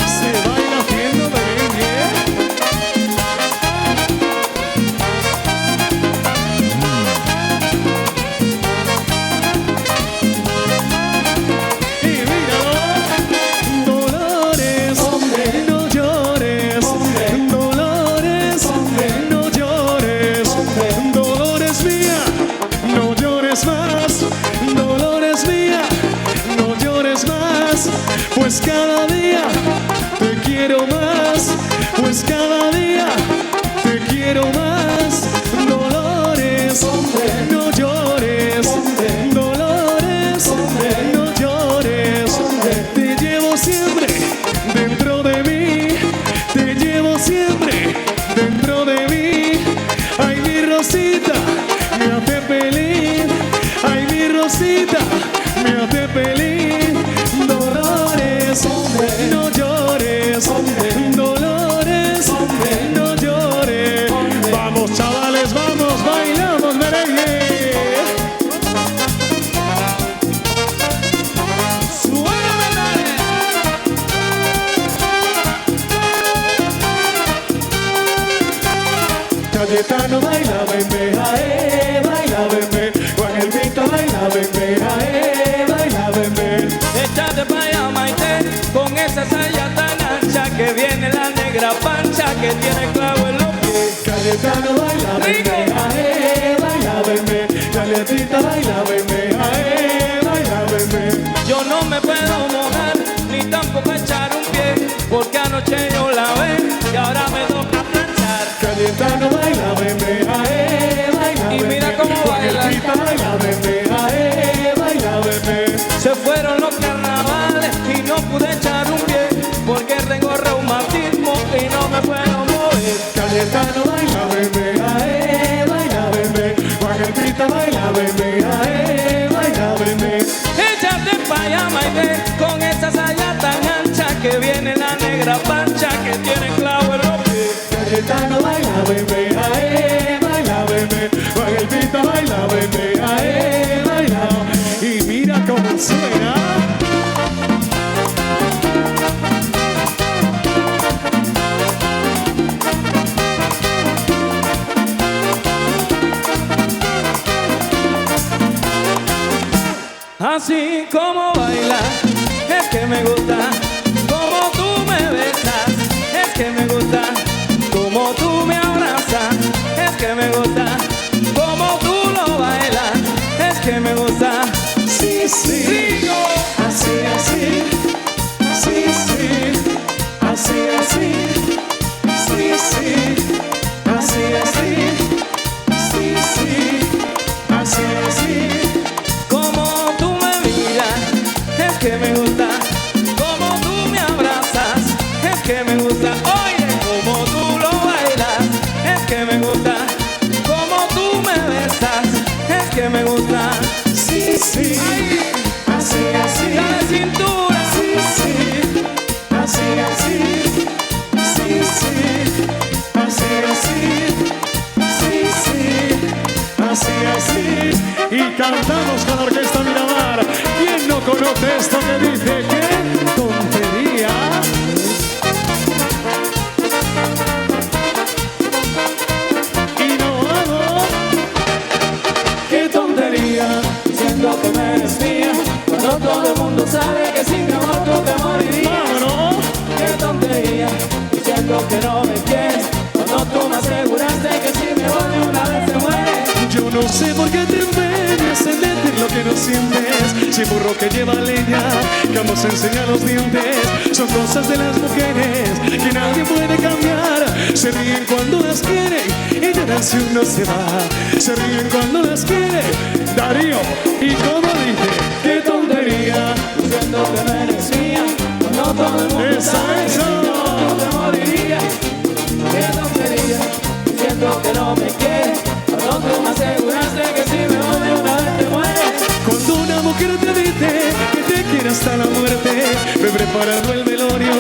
Se baila haciendo merengue. Y míralo, Dolores, hombre, no llores, hombre, Dolores, hombre, no llores, hombre, Dolores mía, no llores más, Dolores mía, no llores más, pues cada día te quiero más, pues cada día te quiero más, Dolores, no llores, Dolores, no llores, te llevo siempre dentro de mí, te llevo siempre dentro de mí, ay mi Rosita, me hace feliz, ay mi Rosita, me hace feliz, Dolores, no llores, Dolores, no llores, vamos chavales, vamos, bailamos merengue. Suéname, dale. Cayetano baila, bebé, baila, bebé, Juan Elvita baila, bebé, baila, bebé. Échate pa' allá, Maite, con esa saya tan ancha que viene la negra pancha que tiene clavo en los pies. Cayetano baila, bebé, baila, bebé, Cayetita baila, bebé, baila, bebé. Yo no me puedo mojar, ni tampoco echar un pie, porque anoche yo la vi y ahora me toca planchar. Cayetano baila, bebé, baila, Y mira cómo baila. Cayetita baila, bebé, baila, bebé. Se fueron los carnavales y no pude echar un pie, porque tengo reumatismo y no me puedo mover. Cayetano baila, bebé, baila, bebé, Juan Elvita baila, bebé, baila, bebé. Échate pa' allá, Maite, con esa saya tan ancha que viene la negra pancha que tiene clavo en los pies. Cayetano baila, bebé, baila, bebé, Juan Elvita baila, bebé, baila. Y mira cómo suena. Así como bailas, es que me gusta. Como tú me besas, es que me gusta. Como tú me abrazas, es que me gusta. Como tú lo bailas, es que me gusta. Sí, sí, Rico. así, así, sí, sí, así, así, sí, sí, así, así, sí, sí, así, así. Como tú me miras, es que me gusta. Como tú me abrazas, es que me gusta. Oye, como tú lo bailas, es que me gusta. Como tú me besas, es que me gusta. Sí, sí, así, así, Dale cintura. sí, sí, así, así, sí, sí, así, así, sí, sí, así, así. Y cantamos con la Orquesta Miramar. ¿Quién no conoce esto que dice? ¡Qué tontería! Y no hago. ¡Qué tontería! Diciendo que me eres mía, cuando todo el mundo sabe que sin mi amor tú te morirías. ¡Vámonos! Qué tontería, diciendo que no me quieres, cuando tú me aseguraste que si me voy de una vez te mueres. Yo no sé por qué te empeñas en decir lo que no sientes. Si burro que lleva leña, que ambos enseña los dientes. Son cosas de las mujeres que nadie puede cambiar. Se ríen cuando las quieren y lloran si uno se va. Se ríen cuando las quieren. Darío, y como dice, qué tontería. Diciendo que me eres mía, cuando todo el mundo Esa, sabe que esa. sin mi amor tú te morirías. Qué tontería, diciendo que no me quieres, cuando tú me aseguraste que si me voy de una vez te mueres. Cuando una mujer te dice que te quiere hasta la muerte, ve preparando el velorio,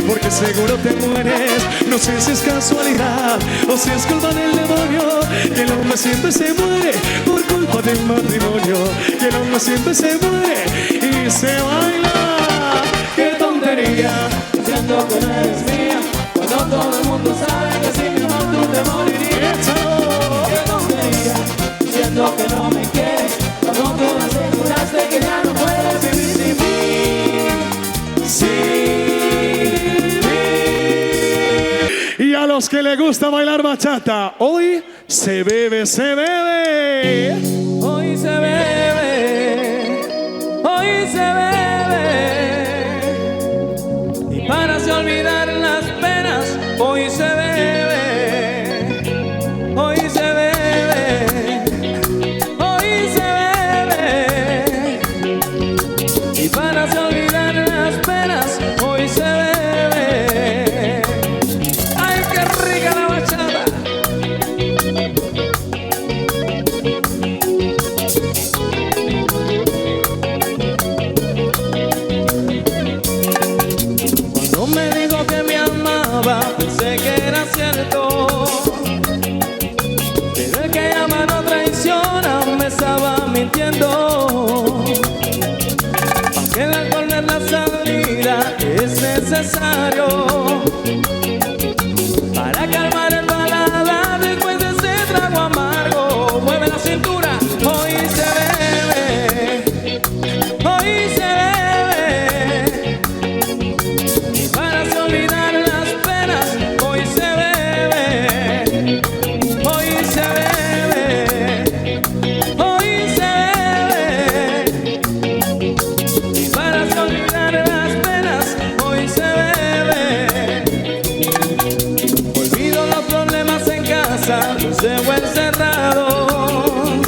porque seguro te mueres. No sé si es casualidad o si es culpa del demonio, que el hombre siempre se muere por culpa del matrimonio. Que el hombre siempre se muere y se baila. ¡Qué tontería! Diciendo que no eres mía, cuando todo el mundo sabe que sin mi amor tú te morirías. ¡Eso! Qué tontería, diciendo que no me quieres, cuando tú me aseguraste que ya no puedes vivir sin mí. Sin mí. Y a los que les gusta bailar bachata, hoy se bebe, se bebe. Hoy se bebe, hoy se bebe, y para se olvidar las penas, hoy se bebe, hoy se bebe, hoy se bebe, y para se olvidar las penas, hoy se bebe. ¡Ay, qué rica la bachata! Cuando me dijo que me amaba, pensé que era cierto, pero el que ama no traiciona, me estaba mintiendo. Aunque el alcohol no es la salida, es necesario para calmar el paladar después de ese trago amargo. Mueve la cintura, hoy se bebe, hoy se bebe, y para se olvidar las penas, hoy se bebe, hoy se bebe, hoy se bebe, y para se olvidar las penas, hoy se bebe. Olvido los problemas en casa, los debo encerrados,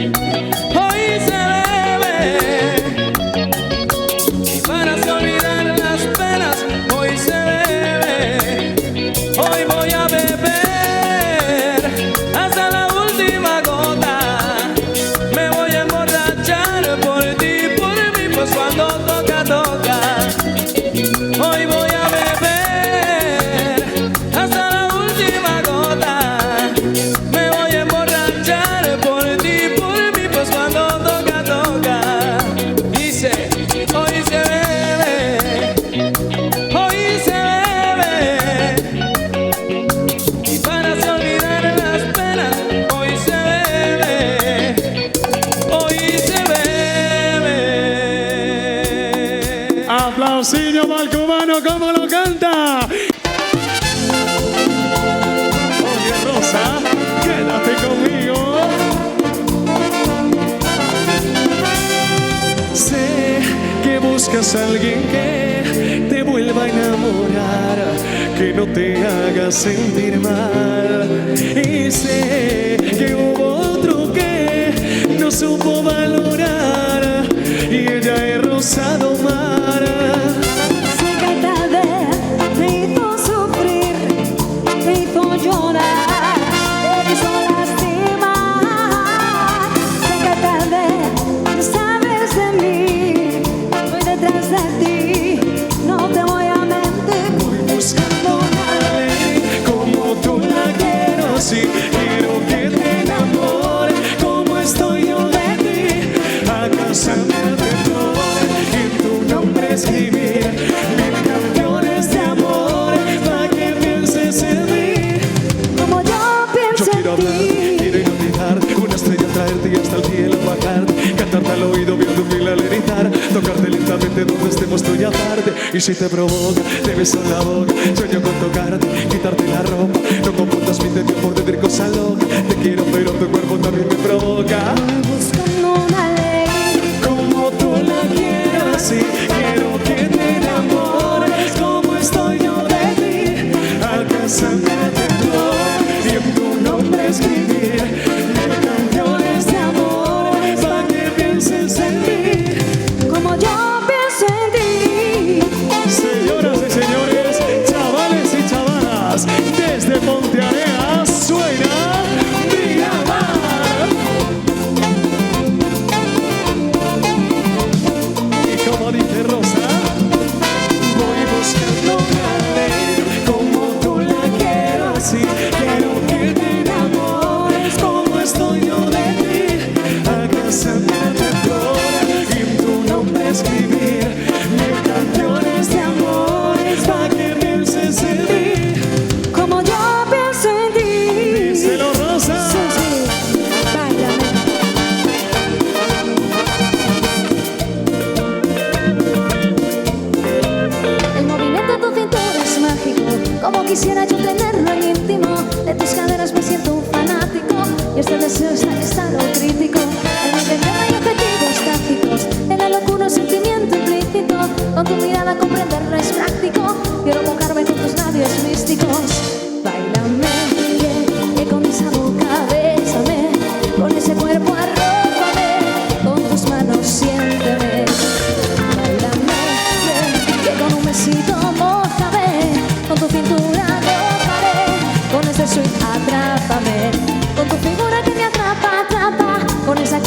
hoy se bebe. Y para olvidar las penas, hoy se bebe. Hoy voy a beber hasta la última gota. Me voy a emborrachar por ti, por mí, pues cuando toca, toca. Hoy voy a beber hasta la última gota. Me voy a emborrachar por ti, por mí, pues cuando toca, toca. Dice, hoy se bebe, hoy se bebe. Y para olvidar las penas, hoy se bebe, hoy se bebe. Aplausillo para el cubano, ¿cómo lo canta? Oye, Rosa, quédate conmigo. Sé que buscas a alguien que te vuelva a enamorar, que no te haga sentir mal. Y sé que hubo otro que no supo valorar y ella es Rosado Mar. Sé que tal vez te hizo sufrir, te hizo llorar, te hizo lastimar. Sé que tal vez no sabes de mí, voy detrás de ti, no te voy a mentir. Voy buscando una ley como tú la quiero, sí, quiero que te enamore como estoy yo de ti. ¿Acaso me de flor y en tu nombre escribir 1000 canciones de amor para que pienses en mí? Como yo Yo pienso quiero en hablar, ti. quiero hipnotizar, una estrella traerte y hasta el cielo bajarte, cantarte al oído, ver tu piel al gritar, tocarte lentamente donde estemos tú y aparte. Y si te provoca, te beso en la boca, sueño con tocarte, quitarte la ropa. No confundas mi intención por decir cosas locas. Te quiero, pero tu cuerpo también me provoca. Buscando una ley Como tú la quieras, sí, quiero que te enamores como estoy yo de ti. Alcánzame de flor y en tu nombre escribir 1000 canciones de amor para que pienses en mí. como yo pienso en ti. Señoras y señores, chavales y chavalas, desde Ponteareas suena Miramar. Y como dice Rosa, voy buscando una ley como tú la quiero, así quiero que te enamores como estoy yo de ti. Alcánzame de flor y en tu nombre escribir 1000 canciones de amores para que pienses en mí. Como yo pienso en ti. Díselo, Rosa. Sí, sí, báilame. El movimiento de tu cintura es mágico, como quisiera yo tenerlo en íntimo. De tus caderas me siento un fanático y este deseo está en estado crítico. En mi tema hay objetivos tácticos, en la locura un sentimiento implícito. Con tu mirada comprenderlo es práctico, quiero mojarme con tus labios místicos. Báilame, que con esa boca bésame, con ese cuerpo arrópame, con tus manos siénteme. Báilame, que con un besito mójame, con tu cintura tócame, con ese swing atrápame, con tu figura que me atrapa, atrapa, con esa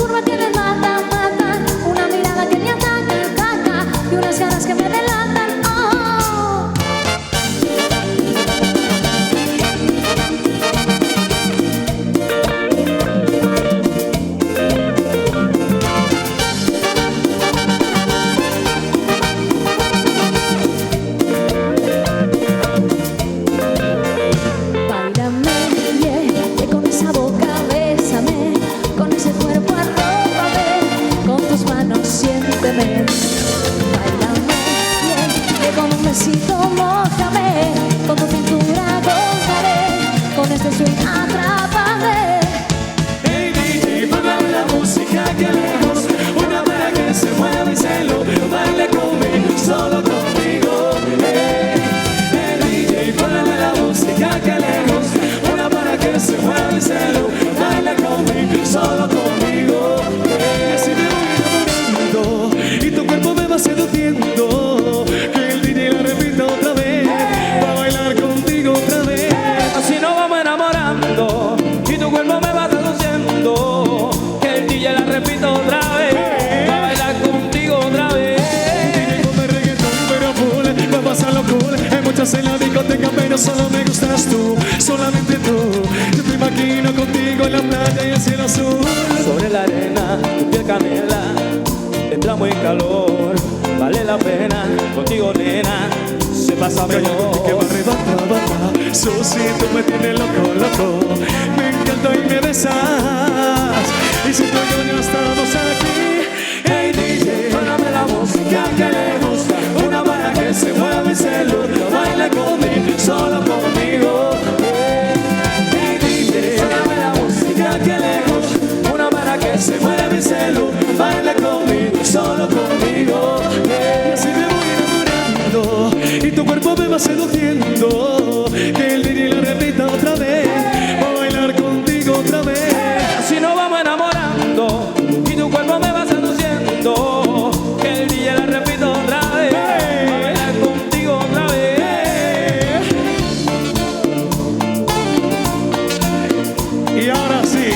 solo me gustas tú, solamente tú. Yo te imagino contigo en la playa y el cielo azul. Sobre la arena, tu piel canela, entramos en calor. Vale la pena, contigo nena, se pasa mejor. Que me arrebata, bata, Susito me tiene loco, loco. Me encanta y me besas. Y si tú y yo no estamos aquí, hey DJ, Póngame la música que le gusta, una para que se mueva y se luzca. Baila conmigo, solo conmigo. Hey DJ, póngame la música que le gusta, una para que se mueva y se luzca. Baila conmigo, solo conmigo. y así me voy enamorando y tu cuerpo me va seduciendo. Que el DJ lo repita otra vez, voy a bailar contigo otra vez. Si nos vamos enamorando y tu cuerpo me va seduciendo, que el DJ la repito otra vez, bailar contigo otra vez. Y ahora sí,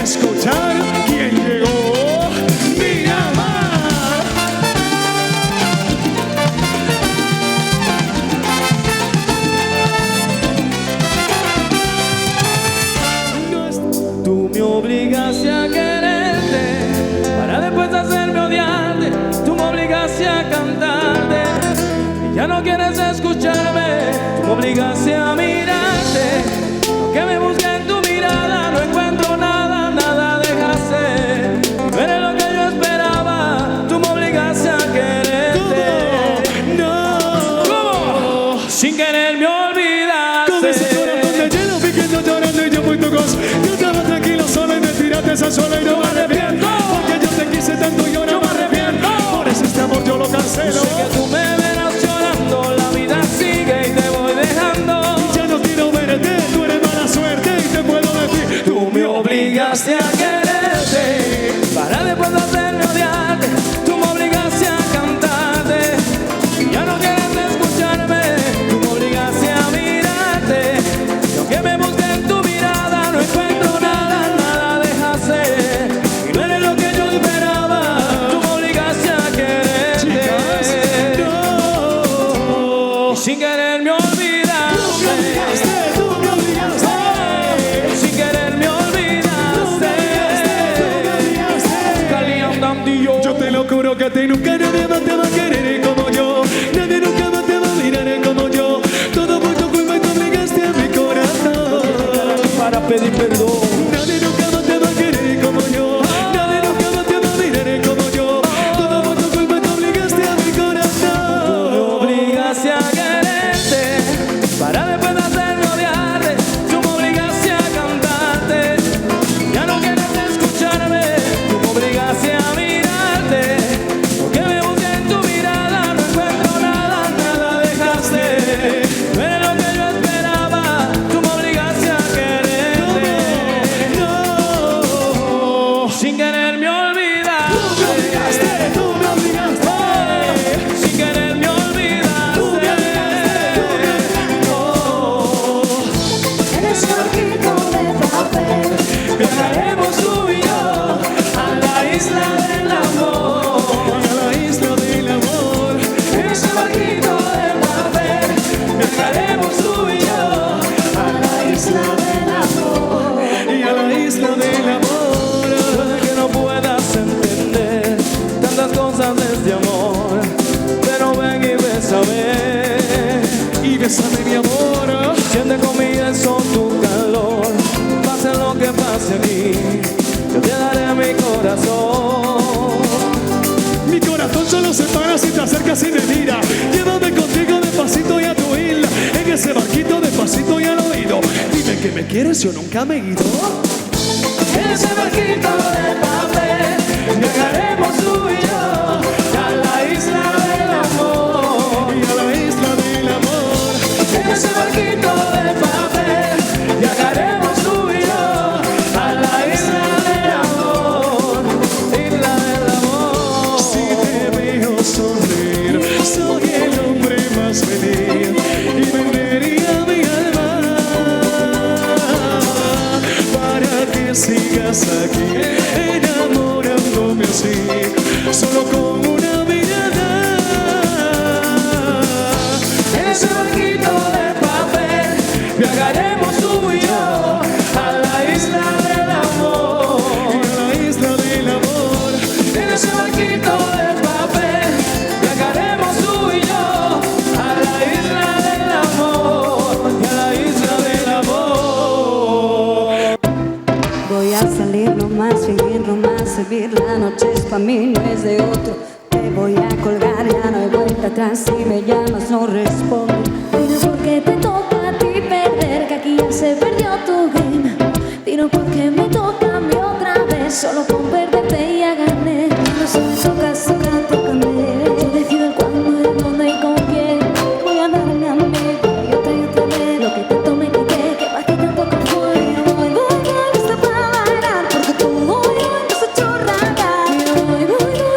escuchar quién llegó. Mi amar. Tú me obligaste a quererte para después hacerme odiarte. Tú me obligaste a cantarte y ya no quieres escucharme. Tú me obligaste a mirarte, aunque me busqué en tu mirada no encuentro nada, nada dejaste. No eres lo que yo esperaba. Tú me obligaste a quererte. No. Sin querer me olvidaste. Con ese corazón de hielo, pidiendo, llorando y yo muy tu gozo. Yo estaba tranquilo solo y me tiraste esa sola y no me arrepiento. Porque yo te quise tanto y ahora me arrepiento. Por eso este amor yo lo cancelo. Sé que tú me verás llorando, la vida sigue y te voy dejando. Ya no quiero verte, tú eres mala suerte y te puedo decir. Tú me obligaste a quererte para después hacerme odiarte. Tú me obligaste a cantarte y ya no quieres escucharme. Tú me obligaste a mirarte y aunque me busqué en tu mirada no encuentro nada, nada dejaste. Y no eres lo que yo esperaba. Tú me obligaste a quererte. No. Y sin querer me olvidaste. Tú me obligaste. Sin querer me olvidaste. Calientantillo. Yo te lo juro que a ti nunca nadie más te va a querer como yo. Nadie nunca más te va a mirar como yo. Todo por tu culpa y tú obligaste a mi corazón. Para pedir perdón. Nadie nunca más te va a querer como yo. Nadie nunca más te va a mirar como yo. Todo por tu culpa y tú obligaste a mi Tú me corazón. obligaste a quererte para después hacerme odiarte. Tú me obligaste a cantarte, ya no quieres escucharme. Tú me obligaste a mirarte, porque me busqué en tu mirada no encuentro nada, nada dejaste. No eres lo que yo esperaba. Tú me obligaste a quererte. No. Sin querer me olvidaste. Tú me obligaste, tú me obligaste. Sin querer me olvidaste. Eres un barquito de papel. Viajaremos tú y yo a la isla del amor. A la isla del amor. Eres un barquito de papel. Viajaremos tú y yo a la isla del amor. Y a la isla del amor. Puede que no puedas entender tantas cosas de este amor, pero ven y bésame. Y bésame mi amor. Siente conmigo eso tu calor. Pase lo que pase aquí, yo te daré mi corazón. Mi corazón solo se para si te acercas y me mira. Llévame contigo despacito y a tu isla. En ese barquito despacito y al oído. Dime que me quieres, yo nunca me he ido. En ese barquito de papel viajaremos tú y yo a la isla del amor. Y a la isla del amor. En ese barquito de papel viajaremos tú y yo a la isla del amor. Isla del amor. Si te veo sonreír, soy el hombre más feliz. Y vendería mi alma para que sigas aquí. mi romance, vivir la noche es pa' mí, no es de otro. Te voy a colgar, ya no hay vuelta atrás. Si me llamas no respondo. Dino porque te toca a ti perder, que aquí ya se perdió tu game. Dino porque me toca a mí otra vez, solo con perderte ya gané. No se me toca, tócame. Yo decido el cuándo, el dónde y con quién. Voy a darle a mí y otra vez lo que tanto me quité, que para ti tampoco fue. Voy, lista para bailar, porque tú hoy me has hecho ragar. Voy,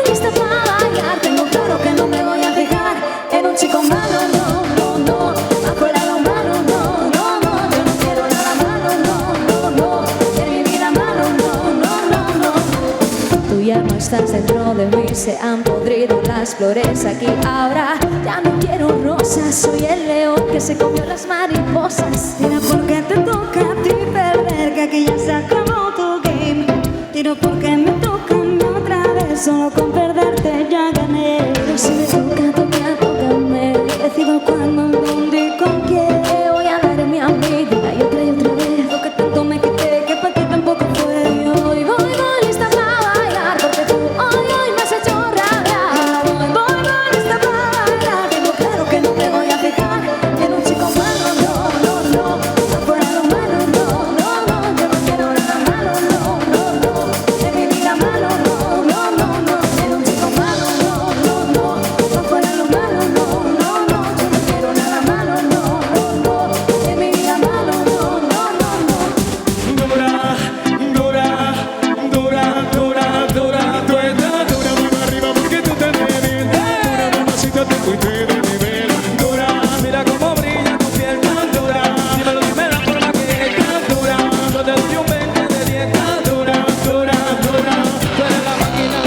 lista para bailar. Tengo claro que no me voy a fijar en un chico malo, no. Afuera lo malo, no. Yo no quiero nada malo, no. De mi vida malo, no. Tú ya no estás dentro de mí, se han podrido las flores aquí. Ahora ya no quiero rosas, soy el león que se comió las mariposas. Tira porque te toca a ti perder, que aquí ya se acabó tu game. Tiro porque me toca a mí otra vez, solo con perderte ya gané. Pero si me toca, tócame. Decido cuándo, dónde y con quién. Voy a darme a mí y otra vez Lo que tanto me quité, que para ti tampoco fue. Voy, lista para bailar, porque tú hoy me has hecho rabiar. Voy, lista para bailar. Tengo claro que no me voy a fijar en un chico malo, no. Afuera lo malo, no. Yo no quiero nada malo, no. De mi vida malo, no. En un chico malo, no. Afuera lo malo, no. Yo no quiero nada malo, no. De mi vida malo, no. Dura, mano arriba porque tú te revientas. Dura, mamacita, te fuiste de nivel. Dura, Mira cómo brilla tu piel tan dura. Dímelo, dime la forma que es tan dura. Yo te doy un 20 de 10 tan dura. Tú eres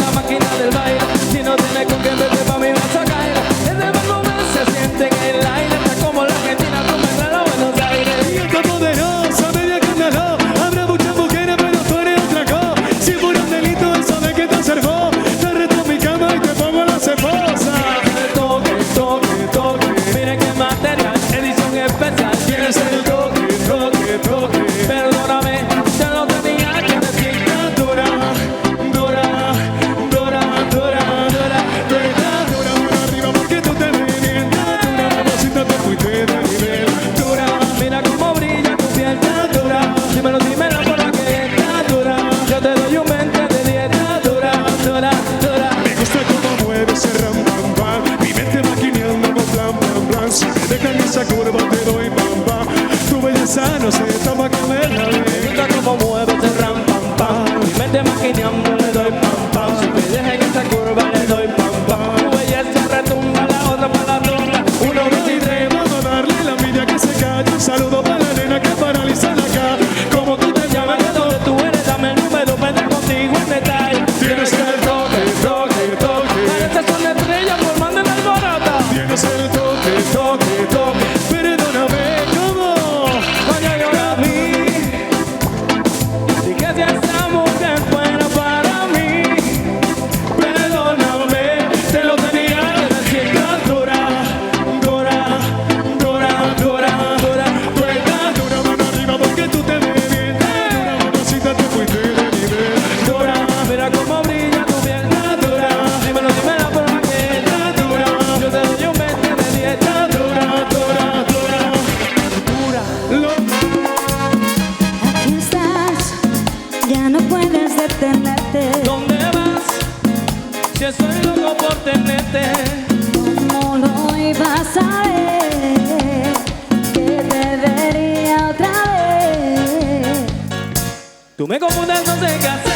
la máquina del baile. Si no tienes con quién verte pa' mí vas a caer. Ese volumen se siente en el aire. Está como la Argentina, tú me traes a Buenos Aires. y esta poderosa media escándalo. Habrá muchas mujeres, pero tú eres otra cosa. Si por un delito, él sabe que te observó. Te reto en mi cama y te pongo a la ceposa. Toque. Mire qué material, edición especial. Tienes el toque. Perdóname, ya no tenía que decir. Dura, mano arriba porque tú te revientas. Dura, mamacita, te fuiste de nivel. Dura, Mira cómo brilla tu piel tan dura. Dime la forma que está dura. Yo te doy un 20 de 10 tan dura. me gusta cómo mueves ese ram, pam, pam. Mi mente maquineando con plan. Si me dejan esa curva te doy pam, pam. Tu belleza no se toma con verla Me bien. gusta cómo mueves el ram pam pam. Mi mente maquineando le doy pam pam. Si me dejan esa curva le doy pam pam. Tu belleza retumba, la otra para la tumba. 1, 2 y 3, vamos a darle la envidia que se calle. Un saludo para la nena que paraliza la cara. Como tú te llamas, De donde tú eres, dame el número, vete contigo en detalle. tienes el toque. Pareces una estrella formando en alboroto. Tienes el toque. Perdóname, ¿cómo? Coño, yo la vi. Y que si esa mujer fuera para mí, Perdóname, te lo tenía que decir. Dura, mano arriba porque tú te ves bien. Dura, mamacita, te fuiste de nivel. Mira cómo brilla tu piel tan dura. Dímelo, dime la forma que está dura. Yo te doy un 20 de 10 tan dura. Aquí estás, ya no puedes detenerte. ¿Dónde vas? Si estoy loco por tenerte. ¿Cómo lo ibas a ver? Que te vería otra vez. Tú me confundes, no sé qué hacer.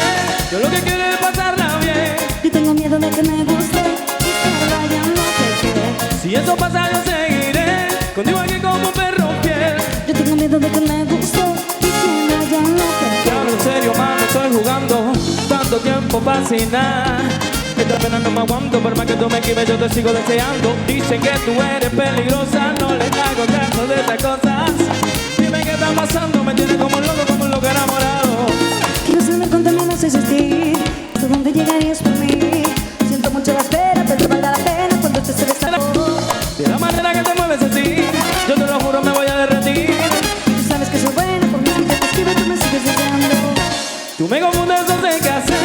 Yo lo que quiero es pasarla bien. Yo tengo miedo de que me guste y que vaya no te quede. Si eso pasa, yo seguiré contigo aquí como un perro fiel. Yo tengo miedo de que me guste y que vaya no te Te hablo en serio, mano, estoy jugando. Tanto tiempo para sin nada. Esta pena no me aguanto, por más que tú me esquives yo te sigo deseando. Dicen que tú eres peligrosa, no le hago caso de esas cosas. Dime qué está pasando, me tienes como un loco enamorado. Quiero saber cuánto me vas a existir, hasta dónde llegarías por mí. Siento mucho la espera, pero valdrá la pena cuando te se desamor. De la manera que te mueves así, yo te lo juro me voy a derretir. Tú sabes que soy buena, por mí si te escribe tú me sigues deseando. Tú me confundes, no sé qué hacer.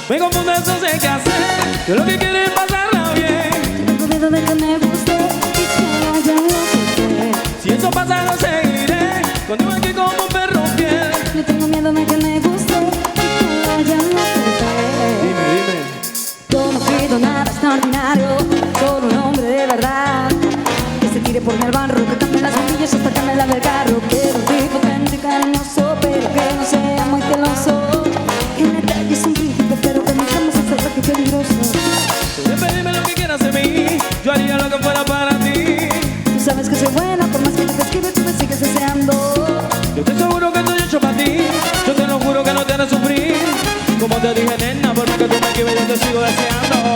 Me confundes, no sé qué hacer. Yo lo que quiero es pasarla bien. Tengo miedo de que me guste y que vaya a enloquecer. Si eso pasa, no seguiré contigo aquí como un perro fiel. Yo tengo miedo de que me guste y que vaya a enloquecer. Dime. Yo no pido nada extraordinario, solo un hombre de verdad. Que se tire por mi barro, que cambie las bombillas hasta que me lave el carro. Quiero un tipo atento y cariñoso, pero que no sea muy celoso. Que en detalle es un príncipe, pero que mi cama sea salvaje y peligroso. Puedes pedirme lo que quieras de mí, yo haría lo que fuera para ti. Tú sabes que soy buena, por más que yo te escriba, tú me sigues deseando. Yo te aseguro que estoy hecho para ti, yo te lo juro que no te haré sufrir. Como te dije, nena, por más que tú me esquives, yo te sigo deseando.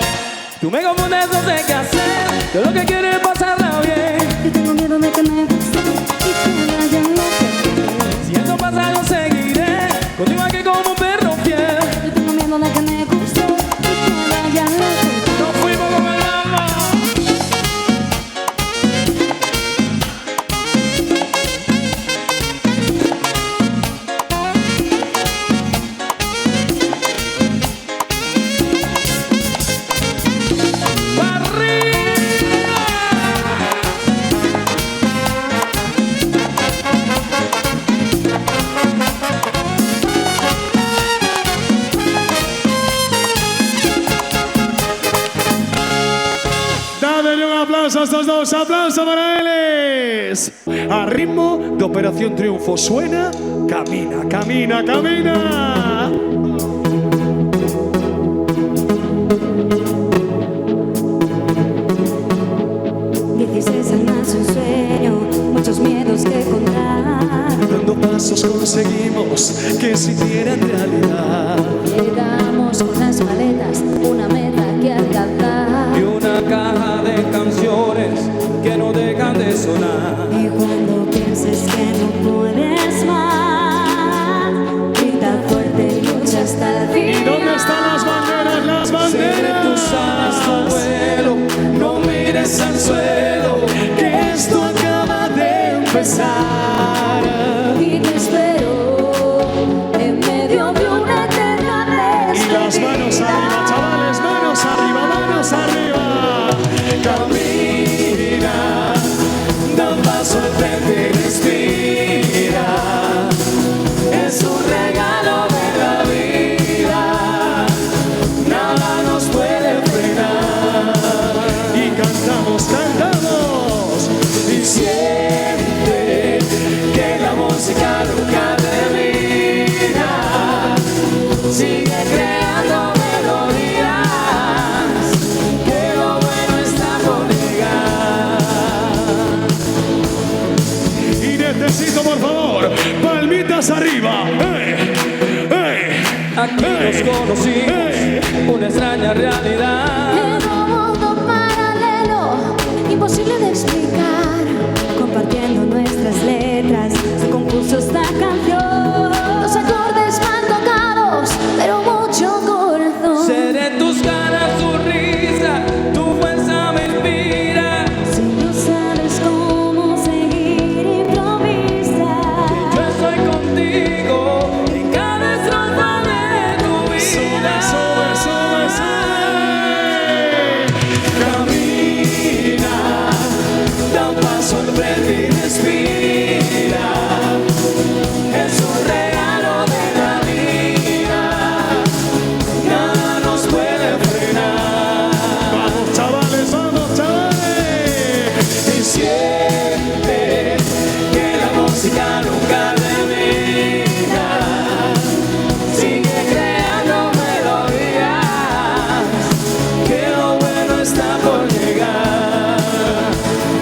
Tú me confundes, no sé qué hacer, yo lo que quiero es pasarla bien. Yo tengo miedo de que me guste y que vaya a enloquecer. Si eso pasa, yo seguiré contigo aquí como un perro fiel. Yo tengo miedo de que me guste y que vaya a enloquecer. Nos fuimos con el alma. Dale un aplauso a estos dos, aplauso para ellos. A ritmo de Operación Triunfo suena, camina, camina, camina. 16 años, un sueño, muchos miedos que contar. Dando pasos conseguimos que se hicieran realidad. Llegamos con las maletas, una meta que alcanzar. Y una caja de canciones que no dejan de sonar. Y cuando pienses que no puedes más, grita fuerte y lucha hasta el ¿Y fin. dónde están las banderas, las Seré tu alas, tu banderas? vuelo, no mires al suelo, Que esto acaba de empezar. Y te espero en medio de una eterna Y las manos arriba, chavales, manos arriba, manos arriba. camina, da un paso al frente y respira. Es un regalo de la vida, nada nos puede frenar. Y cantamos, cantamos. Y siente que la música nunca termina. Sigue creando melodías, que lo bueno está por llegar. Y necesito, por favor, palmitas arriba. ¡Ey! ¡Ey! Aquí nos conocimos, una extraña realidad. En un mundo paralelo, imposible de explicar. Compartiendo nuestras letras, se compuso esta canción. Los acordes van tocados, pero mucho corazón. Seré tus ganas, tu risa, tu fuerza me inspira. Si no sabes cómo seguir, improvisa. Yo estoy contigo en cada estrofa de tu vida. Sube, sube, sube. Camina, da un paso al frente y respira. Es un regalo de la vida, nada nos puede frenar. Vamos, chavales, vamos, chavales. Y siente que la música nunca termina. Sigue creando melodías, que lo bueno está por llegar.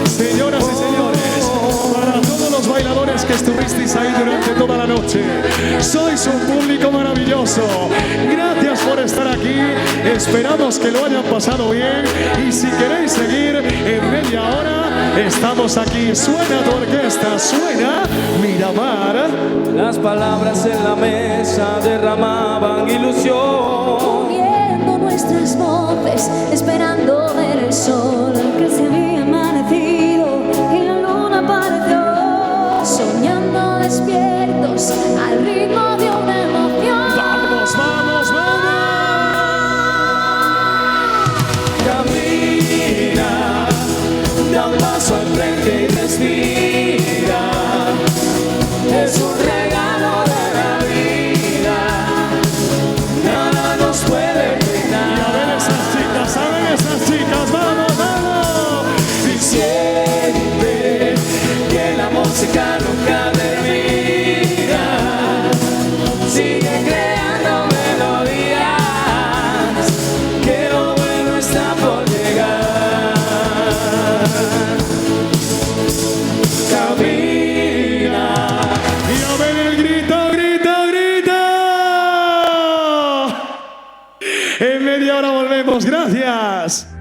Señoras y señores, para todos los bailadores que estuvisteis ahí durante toda la noche, sois un público maravilloso. Gracias por estar aquí. Esperamos que lo hayan pasado bien. Y si queréis seguir en media hora, estamos aquí. Suena tu orquesta, suena Miramar. Las palabras en la mesa derramaban ilusión. Uniendo nuestras voces, esperando ver el sol. Que se había amanecido y la luna apareció. Soñando despiertos al ritmo de una emoción. Vamos, vamos, vamos. En media hora volvemos. Gracias.